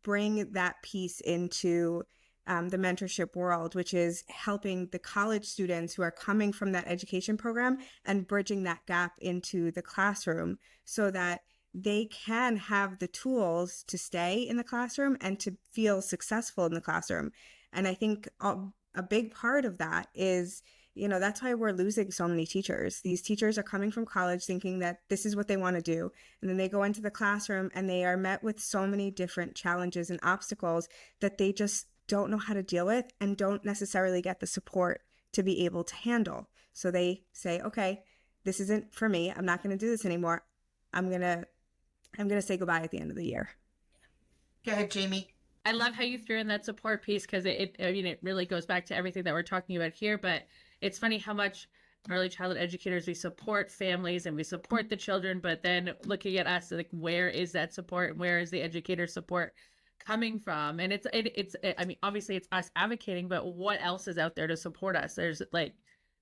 bring that piece into the mentorship world, which is helping the college students who are coming from that education program and bridging that gap into the classroom so that they can have the tools to stay in the classroom and to feel successful in the classroom. And I think a big part of that is, you know, that's why we're losing so many teachers. These teachers are coming from college thinking that this is what they want to do. And then they go into the classroom and they are met with so many different challenges and obstacles that they just don't know how to deal with and don't necessarily get the support to be able to handle. So they say, okay, this isn't for me. I'm not going to do this anymore. I'm going to say goodbye at the end of the year. Go ahead, Jamie. I love how you threw in that support piece, because it really goes back to everything that we're talking about here. But it's funny how much early childhood educators, we support families and we support the children, but then looking at us, like, where is that support and where is the educator support coming from? And it's I mean, obviously it's us advocating, but what else is out there to support us? There's like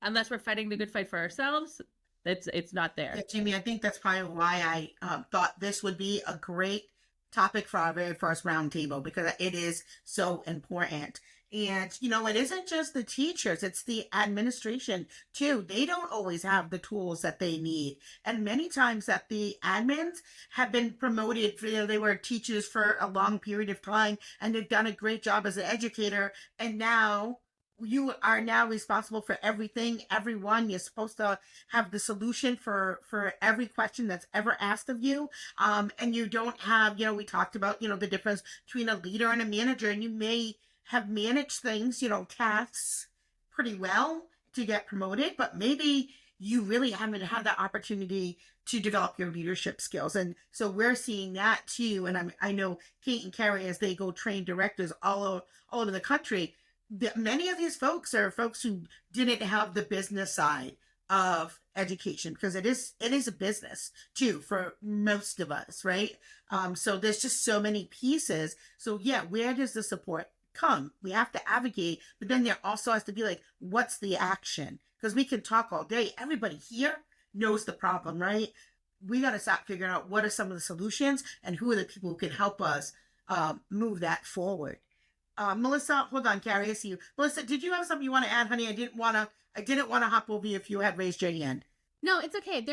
unless we're fighting the good fight for ourselves, it's not there. Yeah, Jamie, I think that's probably why I thought this would be a great topic for our very first roundtable, because it is so important. And, you know, it isn't just the teachers, it's the administration too. They don't always have the tools that they need. And many times that the admins have been promoted, you know, they were teachers for a long period of time and they've done a great job as an educator. And now you are now responsible for everything, everyone. You're supposed to have the solution for every question that's ever asked of you. And you don't have, you know, we talked about, you know, the difference between a leader and a manager, and you may have managed things, you know, tasks pretty well to get promoted, but maybe you really haven't had the opportunity to develop your leadership skills. And so we're seeing that too. And I know Kate and Carrie, as they go train directors all over the country, many of these folks are folks who didn't have the business side of education, because it is a business too for most of us, right? So there's just so many pieces. So yeah, where does the support come? We have to advocate, but then there also has to be like, what's the action? Because we can talk all day. Everybody here knows the problem, right? We got to start figuring out what are some of the solutions and who are the people who can help us move that forward. Melissa, hold on, Carrie, I see you. Melissa, did you have something you want to add, honey? I didn't want to hop over you if you had raised your hand. No, it's okay.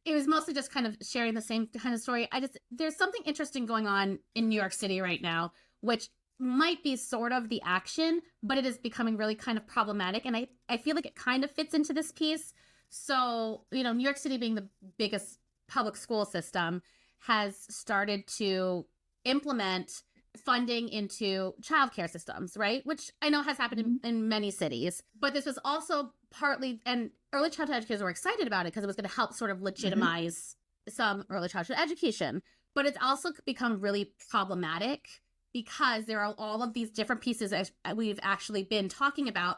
It was mostly just kind of sharing the same kind of story. There's something interesting going on in New York City right now, which might be sort of the action, but it is becoming really kind of problematic. And I feel like it kind of fits into this piece. So, you know, New York City being the biggest public school system has started to implement funding into childcare systems, right? Which I know has happened in many cities. But this was also partly, and early childhood educators were excited about it because it was going to help sort of legitimize some early childhood education. But it's also become really problematic because there are all of these different pieces as we've actually been talking about,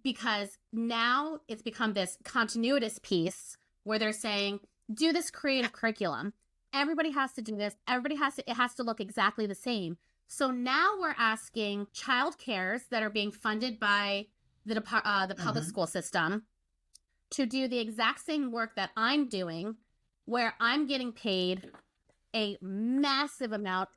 because now it's become this continuous piece where they're saying, do this creative curriculum. Everybody has to do this. It has to look exactly the same. So now we're asking childcares that are being funded by the public school system to do the exact same work that I'm doing, where I'm getting paid a massive amount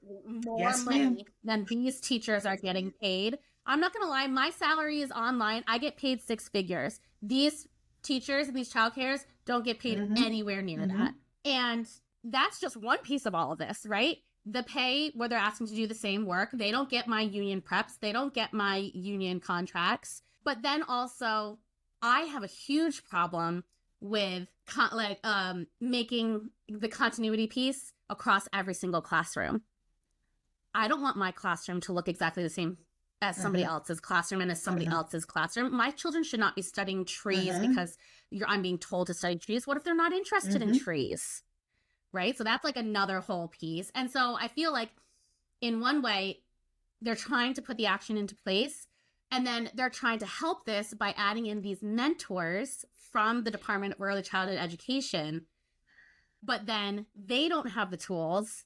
more money than these teachers are getting paid. I'm not going to lie. My salary is online. I get paid 6 figures. These teachers and these childcares don't get paid anywhere near that. And that's just one piece of all of this, right? The pay where they're asking to do the same work. They don't get my union preps. They don't get my union contracts. But then also, I have a huge problem with making the continuity piece across every single classroom. I don't want my classroom to look exactly the same as somebody else's classroom and as somebody else's classroom. My children should not be studying trees because I'm being told to study trees. What if they're not interested in trees? Right? So that's like another whole piece. And so I feel like in one way, they're trying to put the action into place, and then they're trying to help this by adding in these mentors from the Department of Early Childhood Education. But then they don't have the tools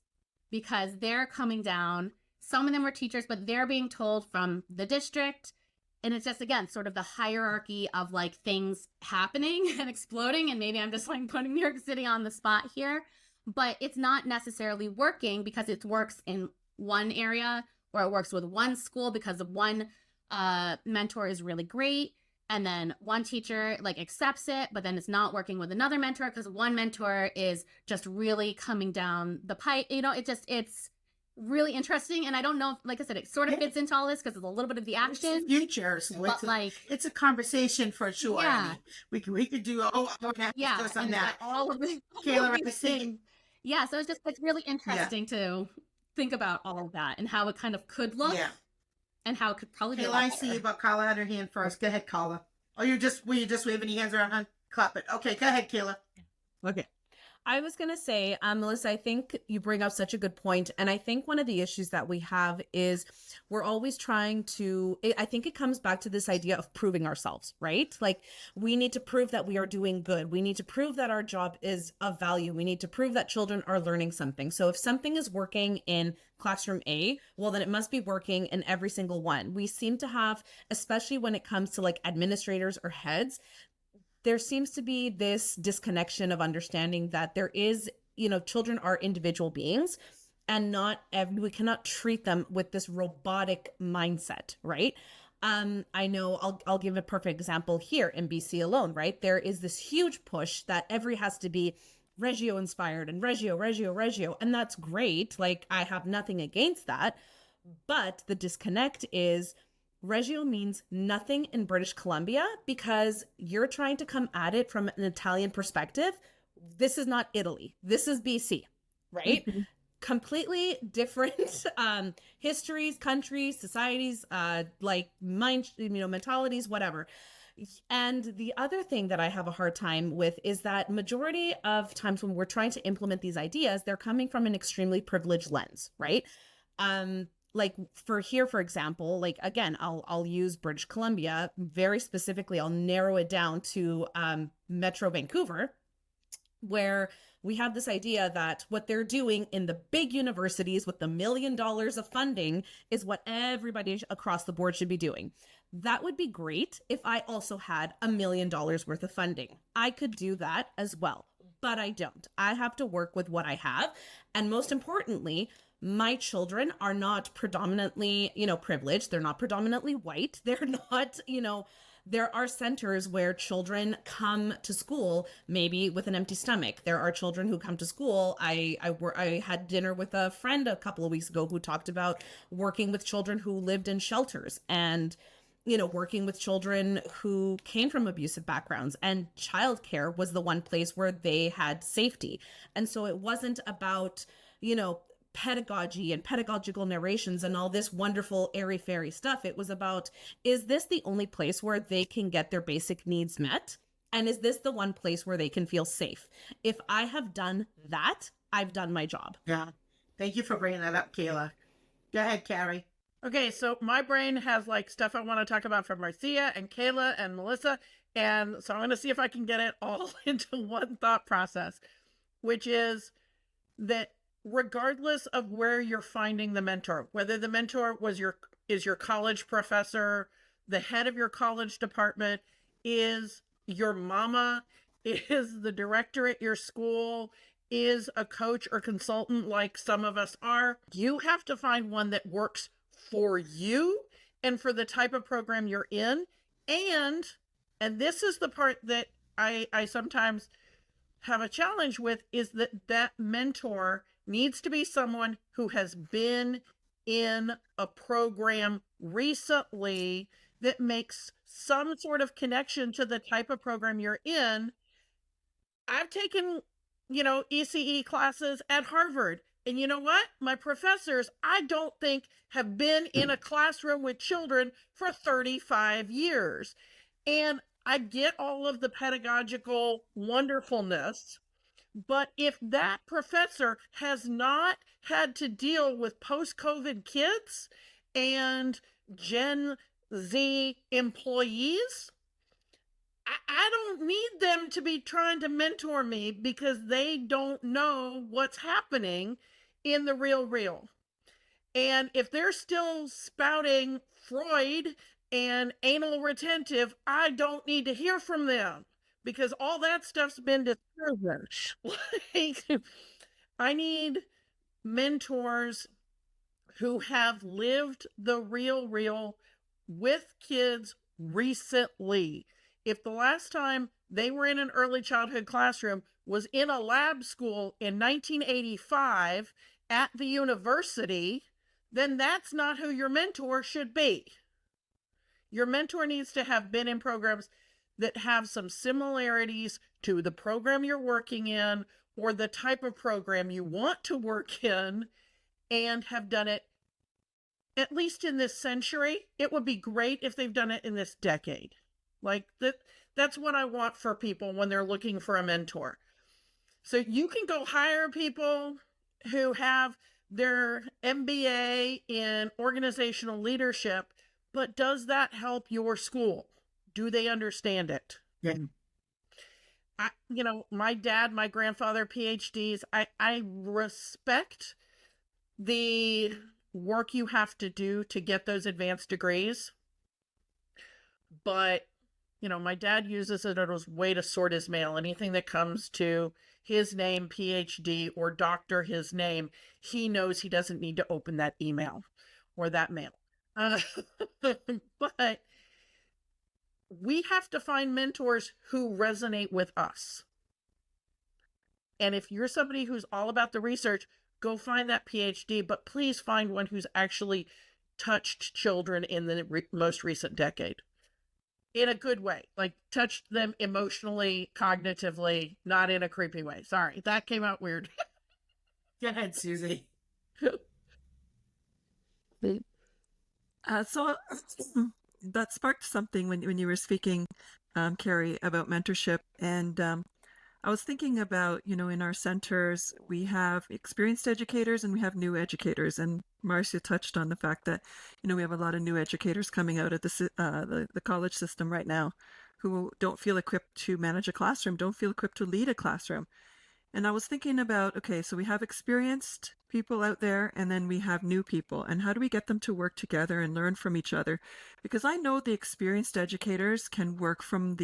because they're coming down. Some of them were teachers, but they're being told from the district. And it's just, again, sort of the hierarchy of like things happening and exploding. And maybe I'm just like putting New York City on the spot here, but it's not necessarily working because it works in one area, or it works with one school because of one mentor is really great. And then one teacher like accepts it, but then it's not working with another mentor because one mentor is just really coming down the pipe. You know, it's really interesting. And I don't know, like I said, it sort of fits into all this because it's a little bit of the action. It's the future. So it's a conversation for sure. Yeah. I mean, we could do on that. All of the Kayla, I think. Yeah, so it's really interesting to think about all of that and how it kind of could look. Yeah. And how it could probably be. Kayla, I see you, but Carla had her hand first. Go ahead, Carla. Oh, were you just waving your hands around, hon? Clap it. Okay, go ahead, Kayla. Okay. I was going to say, Melissa, I think you bring up such a good point. And I think one of the issues that we have is we're always trying to, I think it comes back to this idea of proving ourselves, right? Like we need to prove that we are doing good. We need to prove that our job is of value. We need to prove that children are learning something. So if something is working in classroom A, well, then it must be working in every single one. We seem to have, especially when it comes to like administrators or heads, there seems to be this disconnection of understanding that there is, children are individual beings, and we cannot treat them with this robotic mindset, right? I know I'll give a perfect example here in BC alone, right? There is this huge push that every has to be Reggio inspired and Reggio, and that's great. Like, I have nothing against that, but the disconnect is Reggio means nothing in British Columbia because you're trying to come at it from an Italian perspective. This is not Italy. This is BC, right? Completely different histories, countries, societies, mentalities, whatever. And the other thing that I have a hard time with is that majority of times when we're trying to implement these ideas, they're coming from an extremely privileged lens, right? Like for example, like, again, I'll use British Columbia very specifically. I'll narrow it down to Metro Vancouver, where we have this idea that what they're doing in the big universities with the $1 million of funding is what everybody across the board should be doing. That would be great if I also had $1 million worth of funding. I could do that as well, but I don't. I have to work with what I have. And most importantly, my children are not predominantly, privileged. They're not predominantly white. They're not, there are centers where children come to school maybe with an empty stomach. There are children who come to school. I had dinner with a friend a couple of weeks ago who talked about working with children who lived in shelters and, working with children who came from abusive backgrounds, and childcare was the one place where they had safety. And so it wasn't about, pedagogy and pedagogical narrations and all this wonderful airy-fairy stuff. It was about, is this the only place where they can get their basic needs met? And is this the one place where they can feel safe? If I have done that, I've done my job. Yeah. Thank you for bringing that up, Kayla. Go ahead, Carrie. Okay, so my brain has like stuff I want to talk about from Marcia and Kayla and Melissa. And so I'm going to see if I can get it all into one thought process, which is that regardless of where you're finding the mentor, whether the mentor is your college professor, the head of your college department, is your mama, is the director at your school, is a coach or consultant like some of us are, you have to find one that works for you and for the type of program you're in. And this is the part that I sometimes have a challenge with, is that mentor needs to be someone who has been in a program recently that makes some sort of connection to the type of program you're in. I've taken, ECE classes at Harvard. And you know what? My professors, I don't think, have been in a classroom with children for 35 years. And I get all of the pedagogical wonderfulness. But if that professor has not had to deal with post-COVID kids and Gen Z employees, I don't need them to be trying to mentor me because they don't know what's happening in the real. And if they're still spouting Freud and anal retentive, I don't need to hear from them, because all that stuff's been disproven. Like, I need mentors who have lived the real with kids recently. If the last time they were in an early childhood classroom was in a lab school in 1985 at the university, then that's not who your mentor should be. Your mentor needs to have been in programs that have some similarities to the program you're working in or the type of program you want to work in, and have done it at least in this century. It would be great if they've done it in this decade. Like that's what I want for people when they're looking for a mentor. So you can go hire people who have their MBA in organizational leadership, but does that help your school? Do they understand it? Yeah. My dad, my grandfather, PhDs, I respect the work you have to do to get those advanced degrees, but My dad uses it as a way to sort his mail. Anything that comes to his name, PhD, or doctor, his name, he knows he doesn't need to open that email or that mail. But we have to find mentors who resonate with us. And if you're somebody who's all about the research, go find that PhD, but please find one who's actually touched children in the most recent decade. In a good way, like touched them emotionally, cognitively, not in a creepy way. Sorry, that came out weird. Go ahead, Susie. So that sparked something when you were speaking, Carrie, about mentorship. And I was thinking about, in our centers, we have experienced educators and we have new educators. And Marcia touched on the fact that, we have a lot of new educators coming out of the college system right now who don't feel equipped to manage a classroom, don't feel equipped to lead a classroom. And I was thinking about, okay, so we have experienced people out there and then we have new people. And how do we get them to work together and learn from each other? Because I know the experienced educators can work from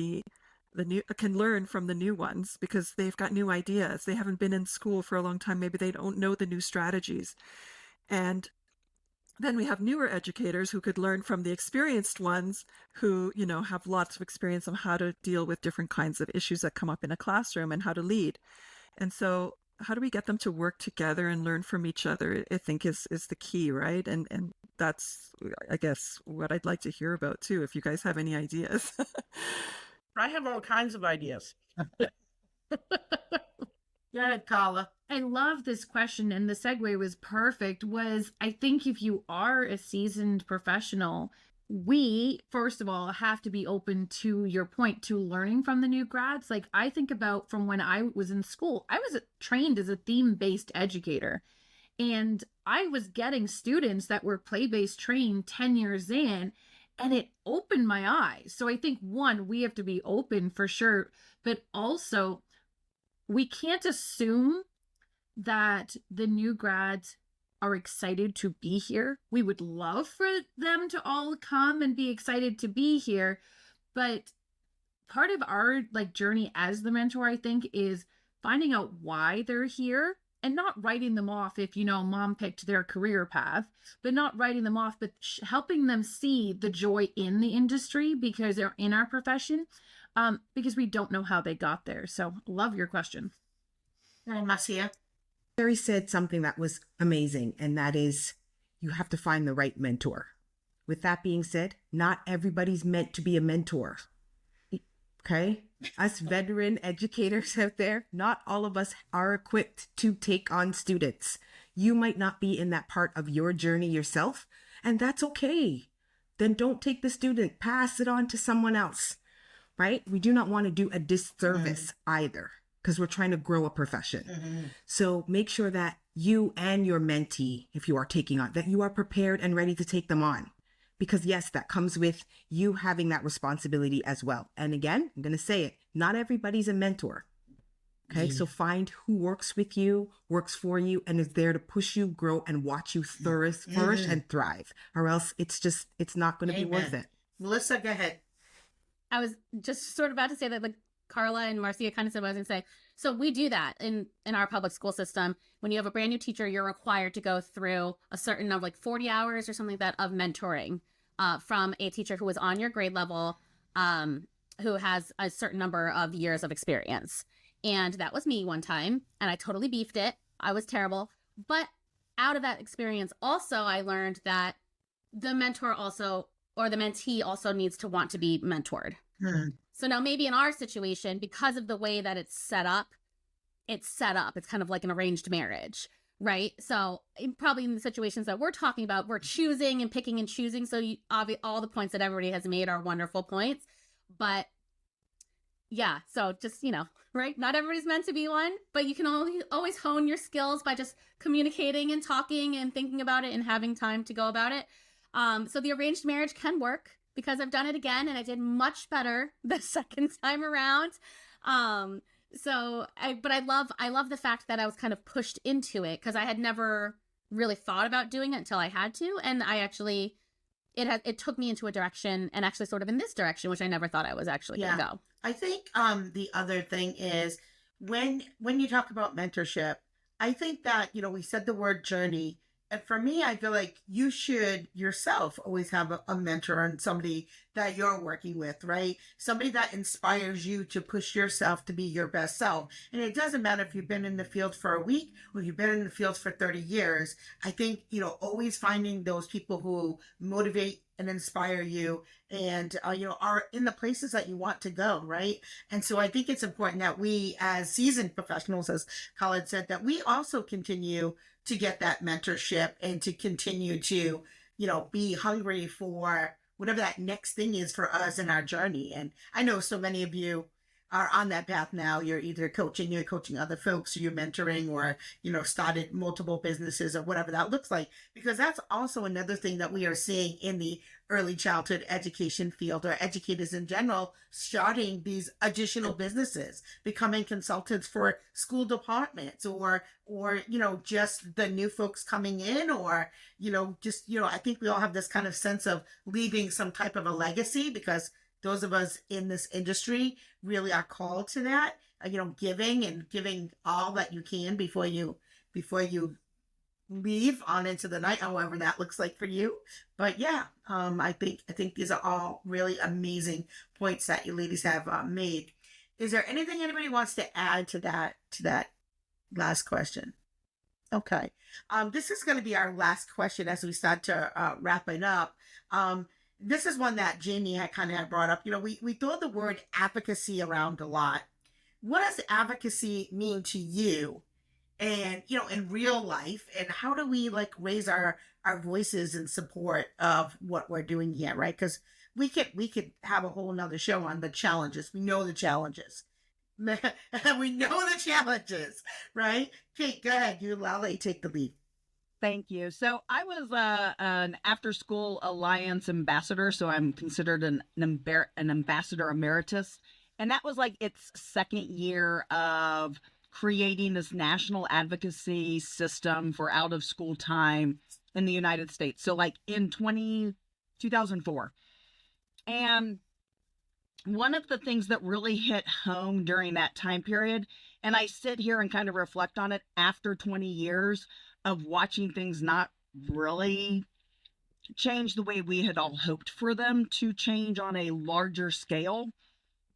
can learn from the new ones because they've got new ideas. They haven't been in school for a long time. Maybe they don't know the new strategies. And then we have newer educators who could learn from the experienced ones who, have lots of experience on how to deal with different kinds of issues that come up in a classroom and how to lead. And so how do we get them to work together and learn from each other, I think is the key, right? And that's, I guess, what I'd like to hear about too, if you guys have any ideas. I have all kinds of ideas. Go ahead, Carla. I love this question, and the segue was perfect. I think if you are a seasoned professional, we, first of all, have to be open to your point, to learning from the new grads. Like I think about from when I was in school, I was trained as a theme-based educator, and I was getting students that were play-based trained 10 years in, and it opened my eyes. So I think, one, we have to be open for sure, but also we can't assume that the new grads are excited to be here. We would love for them to all come and be excited to be here. But part of our journey as the mentor, I think, is finding out why they're here and not writing them off if, mom picked their career path, but not writing them off, but helping them see the joy in the industry because they're in our profession, because we don't know how they got there. So love your question. And Marcia. Carrie said something that was amazing, and that is you have to find the right mentor. With that being said, not everybody's meant to be a mentor. Okay? Us veteran educators out there, not all of us are equipped to take on students. You might not be in that part of your journey yourself, and that's okay. Then don't take the student, pass it on to someone else, right? We do not want to do a disservice either, because we're trying to grow a profession. So make sure that you and your mentee, if you are taking on, that you are prepared and ready to take them on. Because yes, that comes with you having that responsibility as well. And again, I'm going to say it, not everybody's a mentor. Okay, so find who works with you, works for you, and is there to push you, grow, and watch you flourish and thrive. Or else it's not going to be worth it. Melissa, go ahead. I was just sort of about to say that, Carla and Marcia kind of said what I was going to say. So we do that in our public school system. When you have a brand new teacher, you're required to go through a certain of 40 hours or something like that of mentoring from a teacher who was on your grade level, who has a certain number of years of experience. And that was me one time, and I totally beefed it. I was terrible. But out of that experience also, I learned that the mentor also, or the mentee also needs to want to be mentored. So now maybe in our situation, because of the way that it's set up, it's kind of like an arranged marriage, right? So probably in the situations that we're talking about, we're choosing and picking and choosing. So all the points that everybody has made are wonderful points. But yeah, so just, right? Not everybody's meant to be one, but you can always hone your skills by just communicating and talking and thinking about it and having time to go about it. So the arranged marriage can work, because I've done it again and I did much better the second time around. But I love the fact that I was kind of pushed into it, because I had never really thought about doing it until I had to. And I actually it took me into a direction, and actually sort of in this direction, which I never thought I was actually going to go. I think the other thing is when you talk about mentorship, I think that, you know, we said the word journey. And for me, I feel like you should yourself always have a mentor and somebody that you're working with, right? Somebody that inspires you to push yourself to be your best self. And it doesn't matter if you've been in the field for a week or you've been in the field for 30 years. I think, you know, always finding those people who motivate and inspire you and, you know, are in the places that you want to go, right? And so I think it's important that we, as seasoned professionals, as Colin said, that we also continue to get that mentorship and to continue to, you know, be hungry for whatever that next thing is for us in our journey. And I know so many of you are on that path now. You're either you're coaching other folks, or you're mentoring, or, you know, started multiple businesses or whatever that looks like, because that's also another thing that we are seeing in the early childhood education field, or educators in general starting these additional businesses, becoming consultants for school departments, or, you know, just the new folks coming in, or, you know, just, you know, I think we all have this kind of sense of leaving some type of a legacy, because those of us in this industry really are called to that, you know, giving all that you can before you leave on into the night, however that looks like for you. But yeah, I think these are all really amazing points that you ladies have made. Is there anything anybody wants to add to that last question? Okay. This is going to be our last question as we start to wrap it up. This is one that Jamie had kind of brought up. You know, we throw the word advocacy around a lot. What does advocacy mean to you? And, you know, in real life, and how do we like raise our voices in support of what we're doing here, right? Because we could have a whole nother show on the challenges. We know the challenges. We know the challenges, right? Kate, go ahead. I'll let you take the lead. Thank you. So I was an after-school alliance ambassador, so I'm considered an ambassador emeritus. And that was like its second year of creating this national advocacy system for out-of-school time in the United States. So like in 2004. And one of the things that really hit home during that time period, and I sit here and kind of reflect on it after 20 years of watching things not really change the way we had all hoped for them to change on a larger scale.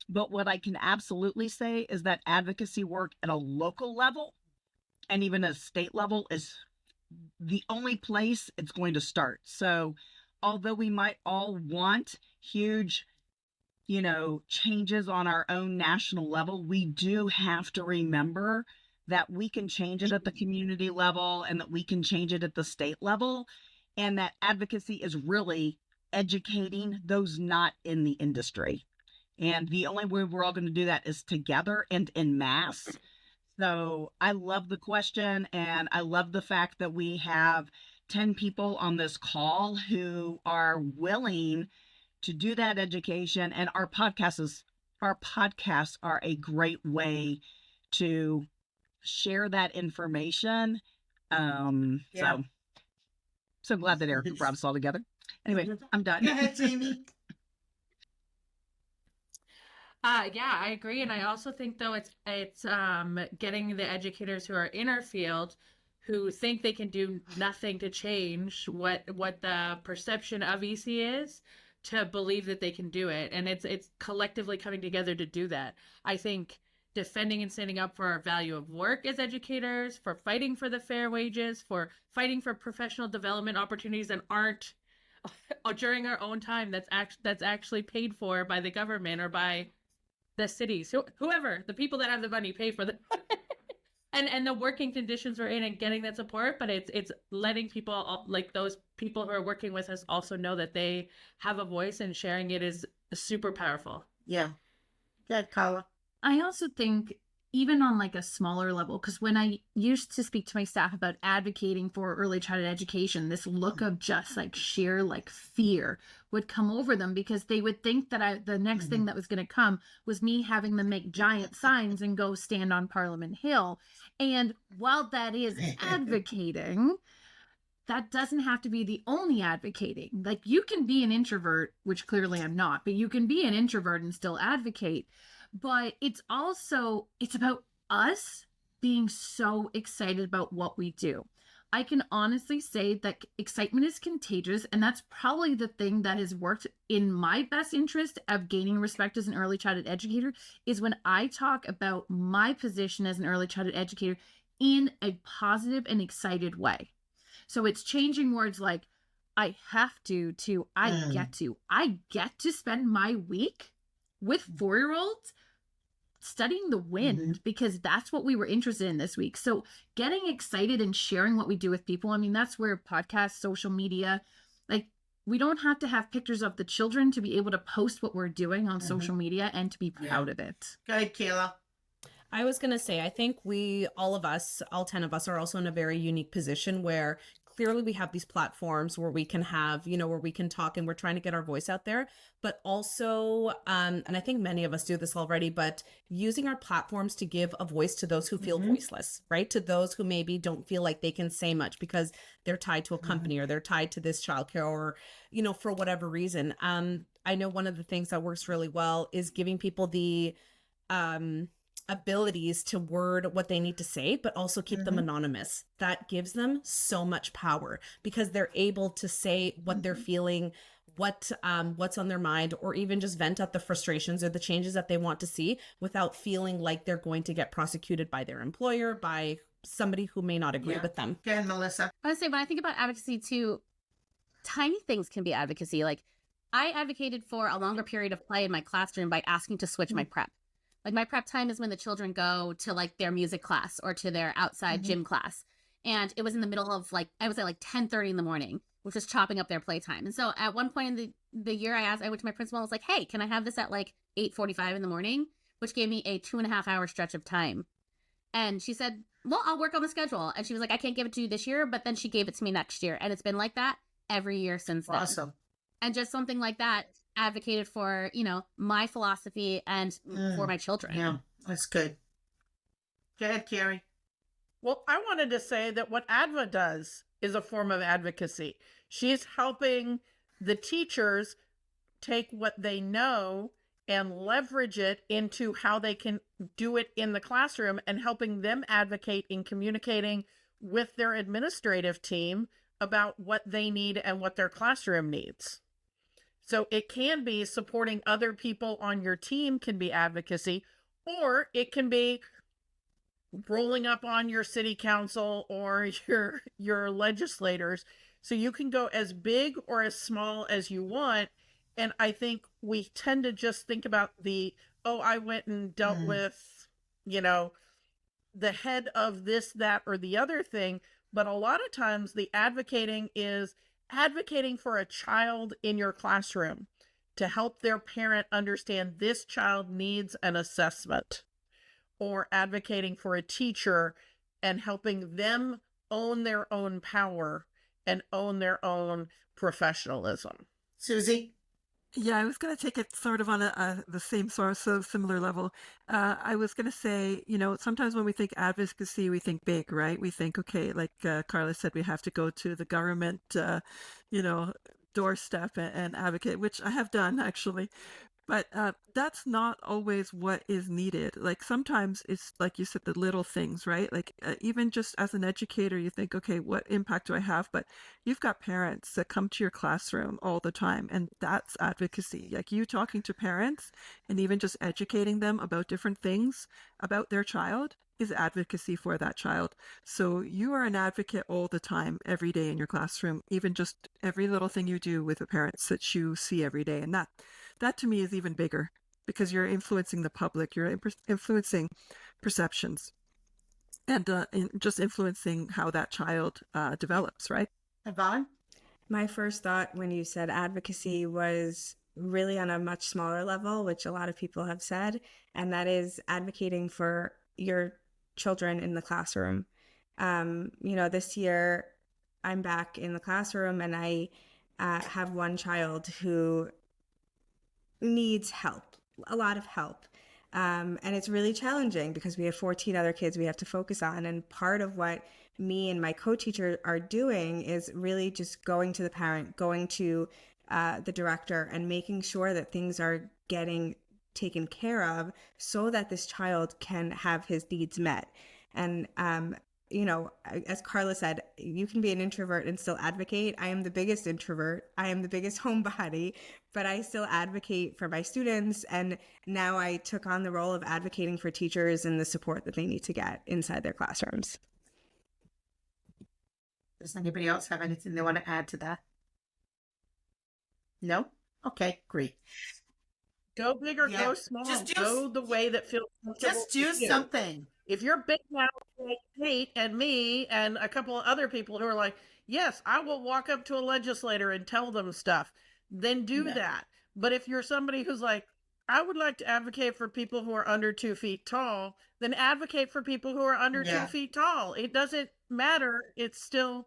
But what I can absolutely say is that advocacy work at a local level and even a state level is the only place it's going to start. So although we might all want huge, you know, changes on our own national level, we do have to remember that we can change it at the community level and that we can change it at the state level. And that advocacy is really educating those not in the industry. And the only way we're all going to do that is together and en masse. So I love the question, and I love the fact that we have 10 people on this call who are willing to do that education. And our podcasts are a great way to share that information. So glad that Erica brought us all together. Anyway, I'm done. Go ahead, Jamie. Yeah, I agree. And I also think though it's getting the educators who are in our field who think they can do nothing to change what the perception of ECE is, to believe that they can do it. And it's collectively coming together to do that. I think defending and standing up for our value of work as educators, for fighting for the fair wages, for fighting for professional development opportunities that aren't during our own time, that's actually paid for by the government or by the cities, whoever, the people that have the money pay for the and the working conditions we're in and getting that support. But it's letting people, like those people who are working with us, also know that they have a voice, and sharing it is super powerful. Yeah. Good, Carla. I also think even on like a smaller level, because when I used to speak to my staff about advocating for early childhood education, this look of just like sheer like fear would come over them, because they would think that the next thing that was going to come was me having them make giant signs and go stand on Parliament Hill. And while that is advocating, that doesn't have to be the only advocating. Like, you can be an introvert, which clearly I'm not, but you can be an introvert and still advocate. But it's about us being so excited about what we do. I can honestly say that excitement is contagious, and that's probably the thing that has worked in my best interest of gaining respect as an early childhood educator, is when I talk about my position as an early childhood educator in a positive and excited way. So it's changing words like I have to I get to. I get to spend my week with 4-year-olds studying the wind, because that's what we were interested in this week. So getting excited and sharing what we do with people, I mean, that's where podcasts, social media, like, we don't have to have pictures of the children to be able to post what we're doing on social media and to be proud of it. Go ahead, Kayla. I was going to say, I think all 10 of us are also in a very unique position where clearly we have these platforms where we can have, where we can talk and we're trying to get our voice out there, but also, and I think many of us do this already, but using our platforms to give a voice to those who feel voiceless, right? To those who maybe don't feel like they can say much because they're tied to a company or they're tied to this childcare or, for whatever reason. I know one of the things that works really well is giving people the, abilities to word what they need to say, but also keep them anonymous. That gives them so much power because they're able to say what they're feeling, what's on their mind, or even just vent out the frustrations or the changes that they want to see without feeling like they're going to get prosecuted by their employer, by somebody who may not agree with them. Go ahead, Melissa. I would say, when I think about advocacy too, tiny things can be advocacy. Like, I advocated for a longer period of play in my classroom by asking to switch my prep. Like, my prep time is when the children go to like their music class or to their outside gym class. And it was in the middle of I would say 10:30 in the morning, which was chopping up their playtime. And so at one point in the year, I went to my principal and was like, hey, can I have this at 8:45 in the morning? Which gave me a 2.5-hour stretch of time. And she said, well, I'll work on the schedule. And she was like, I can't give it to you this year, but then she gave it to me next year. And it's been like that every year since then. Awesome. And just something like that advocated for, my philosophy and for my children. Yeah, that's good. Go ahead, Carrie. Well, I wanted to say that what ADVA does is a form of advocacy. She's helping the teachers take what they know and leverage it into how they can do it in the classroom, and helping them advocate in communicating with their administrative team about what they need and what their classroom needs. So it can be supporting other people on your team, can be advocacy, or it can be rolling up on your city council or your legislators. So you can go as big or as small as you want. And I think we tend to just think about I went and dealt with, the head of this, that, or the other thing. But a lot of times the advocating is advocating for a child in your classroom to help their parent understand this child needs an assessment, or advocating for a teacher and helping them own their own power and own their own professionalism. Susie? Yeah, I was going to take it sort of on the same sort of similar level. I was going to say, sometimes when we think advocacy, we think big, right? We think, okay, like Carla said, we have to go to the government, doorstep and advocate, which I have done actually. But that's not always what is needed. Like, sometimes it's like you said, the little things, right? Like even just as an educator, you think, okay, what impact do I have? But you've got parents that come to your classroom all the time, and that's advocacy. Like, you talking to parents and even just educating them about different things about their child is advocacy for that child. So you are an advocate all the time, every day in your classroom, even just every little thing you do with the parents that you see every day. And that to me is even bigger, because you're influencing the public, you're influencing perceptions, and just influencing how that child develops, right? Yvonne? My first thought when you said advocacy was really on a much smaller level, which a lot of people have said, and that is advocating for your children in the classroom. This year I'm back in the classroom, and I have one child who needs help, a lot of help. And it's really challenging because we have 14 other kids we have to focus on. And part of what me and my co-teacher are doing is really just going to the parent, going to the director, and making sure that things are getting taken care of so that this child can have his needs met. And you know, as Carla said, you can be an introvert and still advocate. I am the biggest introvert. I am the biggest homebody, but I still advocate for my students. And now I took on the role of advocating for teachers and the support that they need to get inside their classrooms. Does anybody else have anything they want to add to that? No? Okay, great. Go big or Yeah, go small. just Go the way that feels comfortable Just do to you. something. If you're big now, like Kate and me and a couple of other people who are like, yes, I will walk up to a legislator and tell them stuff, then do Yeah. that. But if you're somebody who's like, I would like to advocate for people who are under 2 feet tall, then advocate for people who are under Yeah. 2 feet tall. It doesn't matter. It's still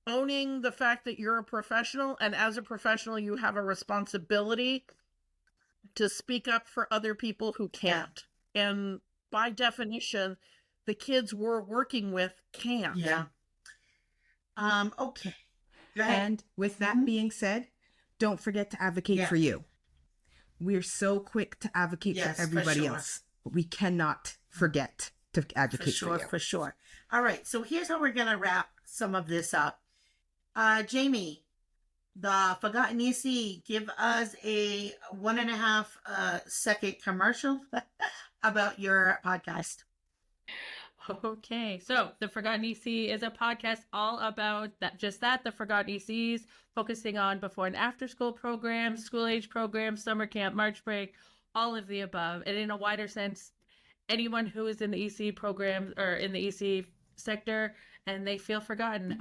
owning the fact that you're a professional, and as a professional, you have a responsibility to speak up for other people who can't. And by definition, the kids we're working with can't. Yeah. Okay. Go ahead. And with that being said, don't forget to advocate Yeah. for you. We're so quick to advocate Yes, for for everybody sure. else, but we cannot forget to For advocate sure, for you. for sure. All right, so here's how we're gonna wrap some of this up. Jamie, the Forgotten ECE, give us a 1.5 second commercial about your podcast. Okay, so the Forgotten ECE is a podcast all about the Forgotten ECEs, focusing on before and after school programs, school age programs, summer camp, March break, all of the above. And in a wider sense, anyone who is in the ECE programs or in the ECE sector and they feel forgotten.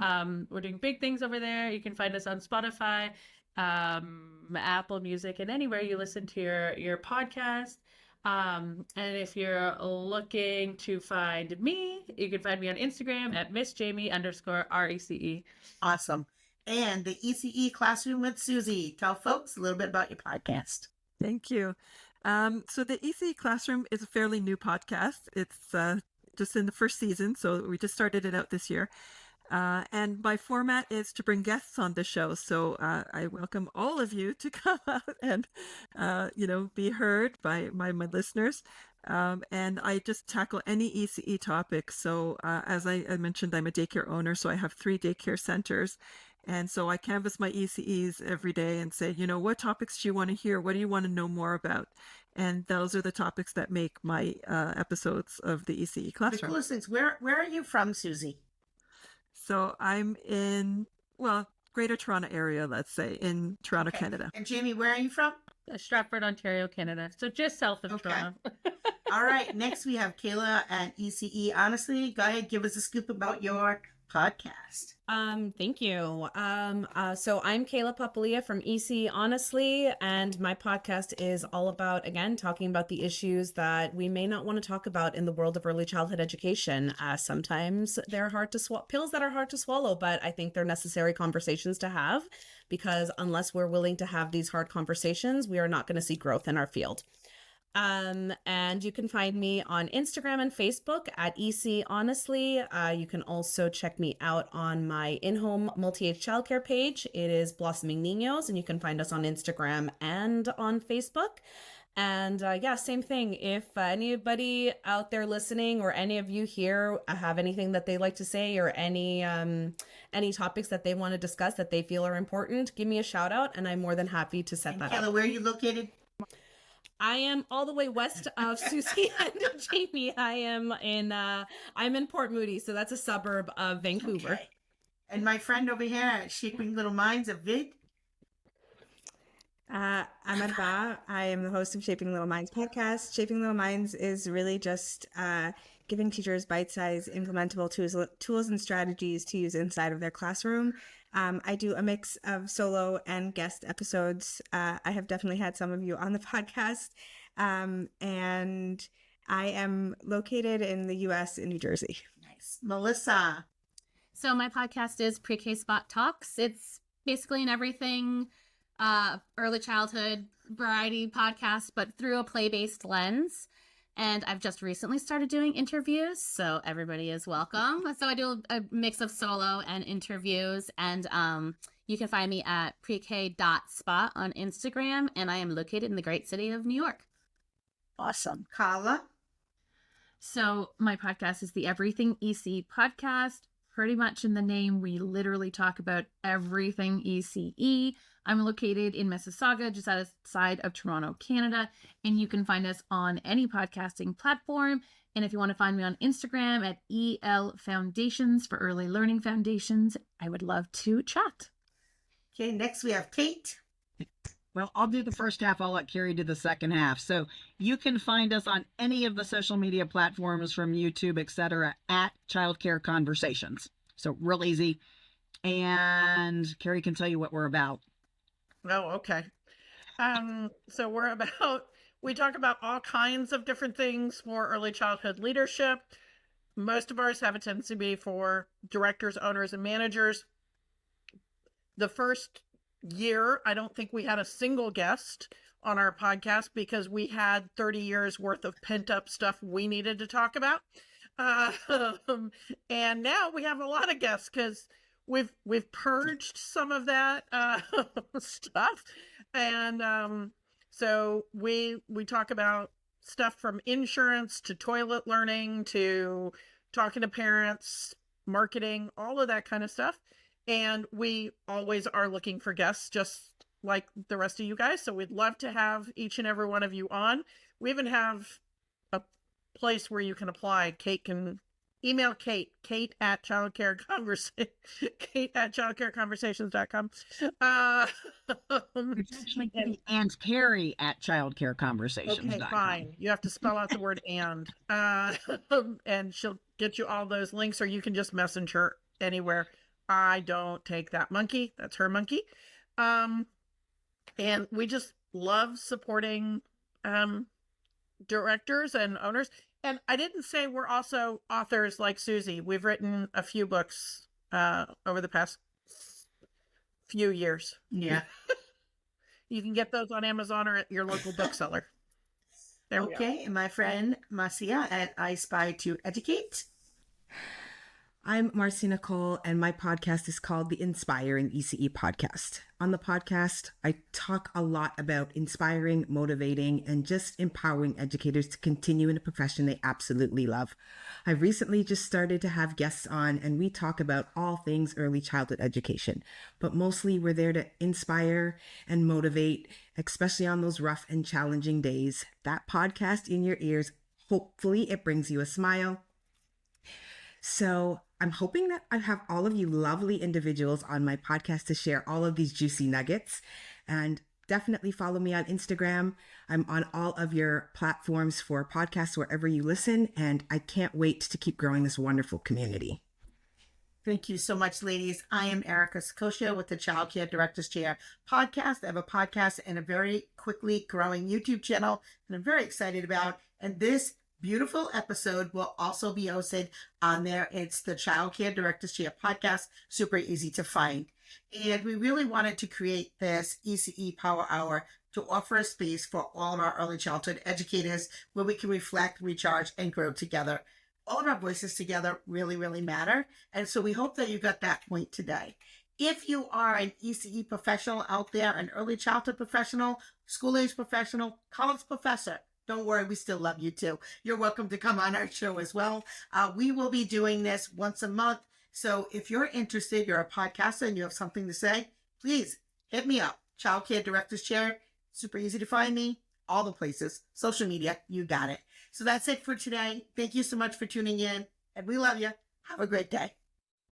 We're doing big things over there. You can find us on Spotify, Apple Music, and anywhere you listen to your podcast. And if you're looking to find me, you can find me on Instagram at MissJamie_RECE. Awesome. And the ECE Classroom with Susie. Tell folks a little bit about your podcast. Thank you. So the ECE Classroom is a fairly new podcast. It's just in the first season, so we just started it out this year. And my format is to bring guests on the show. So I welcome all of you to come out and, be heard by my listeners. And I just tackle any ECE topic. So as I mentioned, I'm a daycare owner, so I have 3 daycare centers. And so I canvass my ECEs every day and say, what topics do you want to hear? What do you want to know more about? And those are the topics that make my episodes of the ECE The Classroom. coolest things. Where are you from, Susie? So I'm in, Greater Toronto area, let's say, in Toronto, Okay. Canada. And Jamie, where are you from? Stratford, Ontario, Canada. So just south of Okay. Toronto. All right. Next, we have Kayla at ECE Honestly. Go ahead, give us a scoop about your podcast. Thank you. So I'm Kayla Papalia from ECE Honestly, and my podcast is all about, again, talking about the issues that we may not want to talk about in the world of early childhood education. Sometimes they're hard to swallow, pills that are hard to swallow, but I think they're necessary conversations to have, because unless we're willing to have these hard conversations, we are not going to see growth in our field. And you can find me on Instagram and Facebook at ECE Honestly. You can also check me out on my in-home multi-age childcare page. It is Blossoming Niños, and you can find us on Instagram and on Facebook. And same thing. If anybody out there listening or any of you here have anything that they like to say or any topics that they want to discuss that they feel are important, give me a shout out, and I'm more than happy to set And that Kayla, up. where are you located? I am all the way west of Susie and Jamie. I'm in Port Moody, so that's a suburb of Vancouver. Okay. And my friend over here at Shaping Little Minds of Vid. I'm Adva. I am the host of Shaping Little Minds podcast. Shaping Little Minds is really just giving teachers bite-sized implementable tools and strategies to use inside of their classroom. I do a mix of solo and guest episodes. I have definitely had some of you on the podcast. And I am located in the U.S. in New Jersey. Nice. Melissa. So my podcast is Pre-K Spot Talks. It's basically an everything early childhood variety podcast, but through a play-based lens. And I've just recently started doing interviews, so everybody is welcome. So I do a mix of solo and interviews, and you can find me at prek.spot on Instagram, and I am located in the great city of New York. Awesome. Carla? So my podcast is the Everything ECE Podcast. Pretty much in the name, we literally talk about everything ECE. I'm located in Mississauga, just outside of Toronto, Canada, and you can find us on any podcasting platform. And if you want to find me on Instagram at EL Foundations for Early Learning Foundations, I would love to chat. Okay, next we have Kate. Well, I'll do the first half. I'll let Carrie do the second half. So you can find us on any of the social media platforms from YouTube, etc., at Childcare Conversations. So real easy. And Carrie can tell you what we're about. Oh, okay. So we talk about all kinds of different things for early childhood leadership. Most of ours have a tendency to be for directors, owners, and managers. The first year, I don't think we had a single guest on our podcast because we had 30 years worth of pent up stuff we needed to talk about. And now we have a lot of guests because we've purged some of that stuff. And so we talk about stuff from insurance to toilet learning to talking to parents, marketing, all of that kind of stuff. And we always are looking for guests, just like the rest of you guys. So we'd love to have each and every one of you on. We even have a place where you can apply. Kate can email Kate at childcareconversations.com. It's actually and Carrie at childcareconversations.com. Okay, fine. You have to spell out the word and she'll get you all those links, or you can just message her anywhere. I don't take that monkey. That's her monkey. And we just love supporting directors and owners. And I didn't say we're also authors like Susie. We've written a few books over the past few years. Yeah. You can get those on Amazon or at your local bookseller. There we go. Okay, and my friend Marcia at I Spy to Educate. I'm Marcy Nicole, and my podcast is called the Inspiring ECE Podcast. On the podcast, I talk a lot about inspiring, motivating, and just empowering educators to continue in a profession they absolutely love. I've recently just started to have guests on, and we talk about all things early childhood education. But mostly, we're there to inspire and motivate, especially on those rough and challenging days. That podcast in your ears, hopefully it brings you a smile. So I'm hoping that I have all of you lovely individuals on my podcast to share all of these juicy nuggets. And definitely follow me on Instagram. I'm on all of your platforms for podcasts wherever you listen. And I can't wait to keep growing this wonderful community. Thank you so much, ladies. I am Erica Scotia with the Child Care Director's Chair podcast. I have a podcast and a very quickly growing YouTube channel that I'm very excited about. And this beautiful episode will also be hosted on there. It's the Child Care Director's Chair podcast, super easy to find. And we really wanted to create this ECE Power Hour to offer a space for all of our early childhood educators where we can reflect, recharge, and grow together. All of our voices together really, really matter. And so we hope that you got that point today. If you are an ECE professional out there, an early childhood professional, school-age professional, college professor, don't worry, we still love you too. You're welcome to come on our show as well. We will be doing this once a month. So if you're interested, you're a podcaster and you have something to say, please hit me up. Child Care Director's Chair, super easy to find me, all the places, social media, you got it. So that's it for today. Thank you so much for tuning in, and we love you. Have a great day.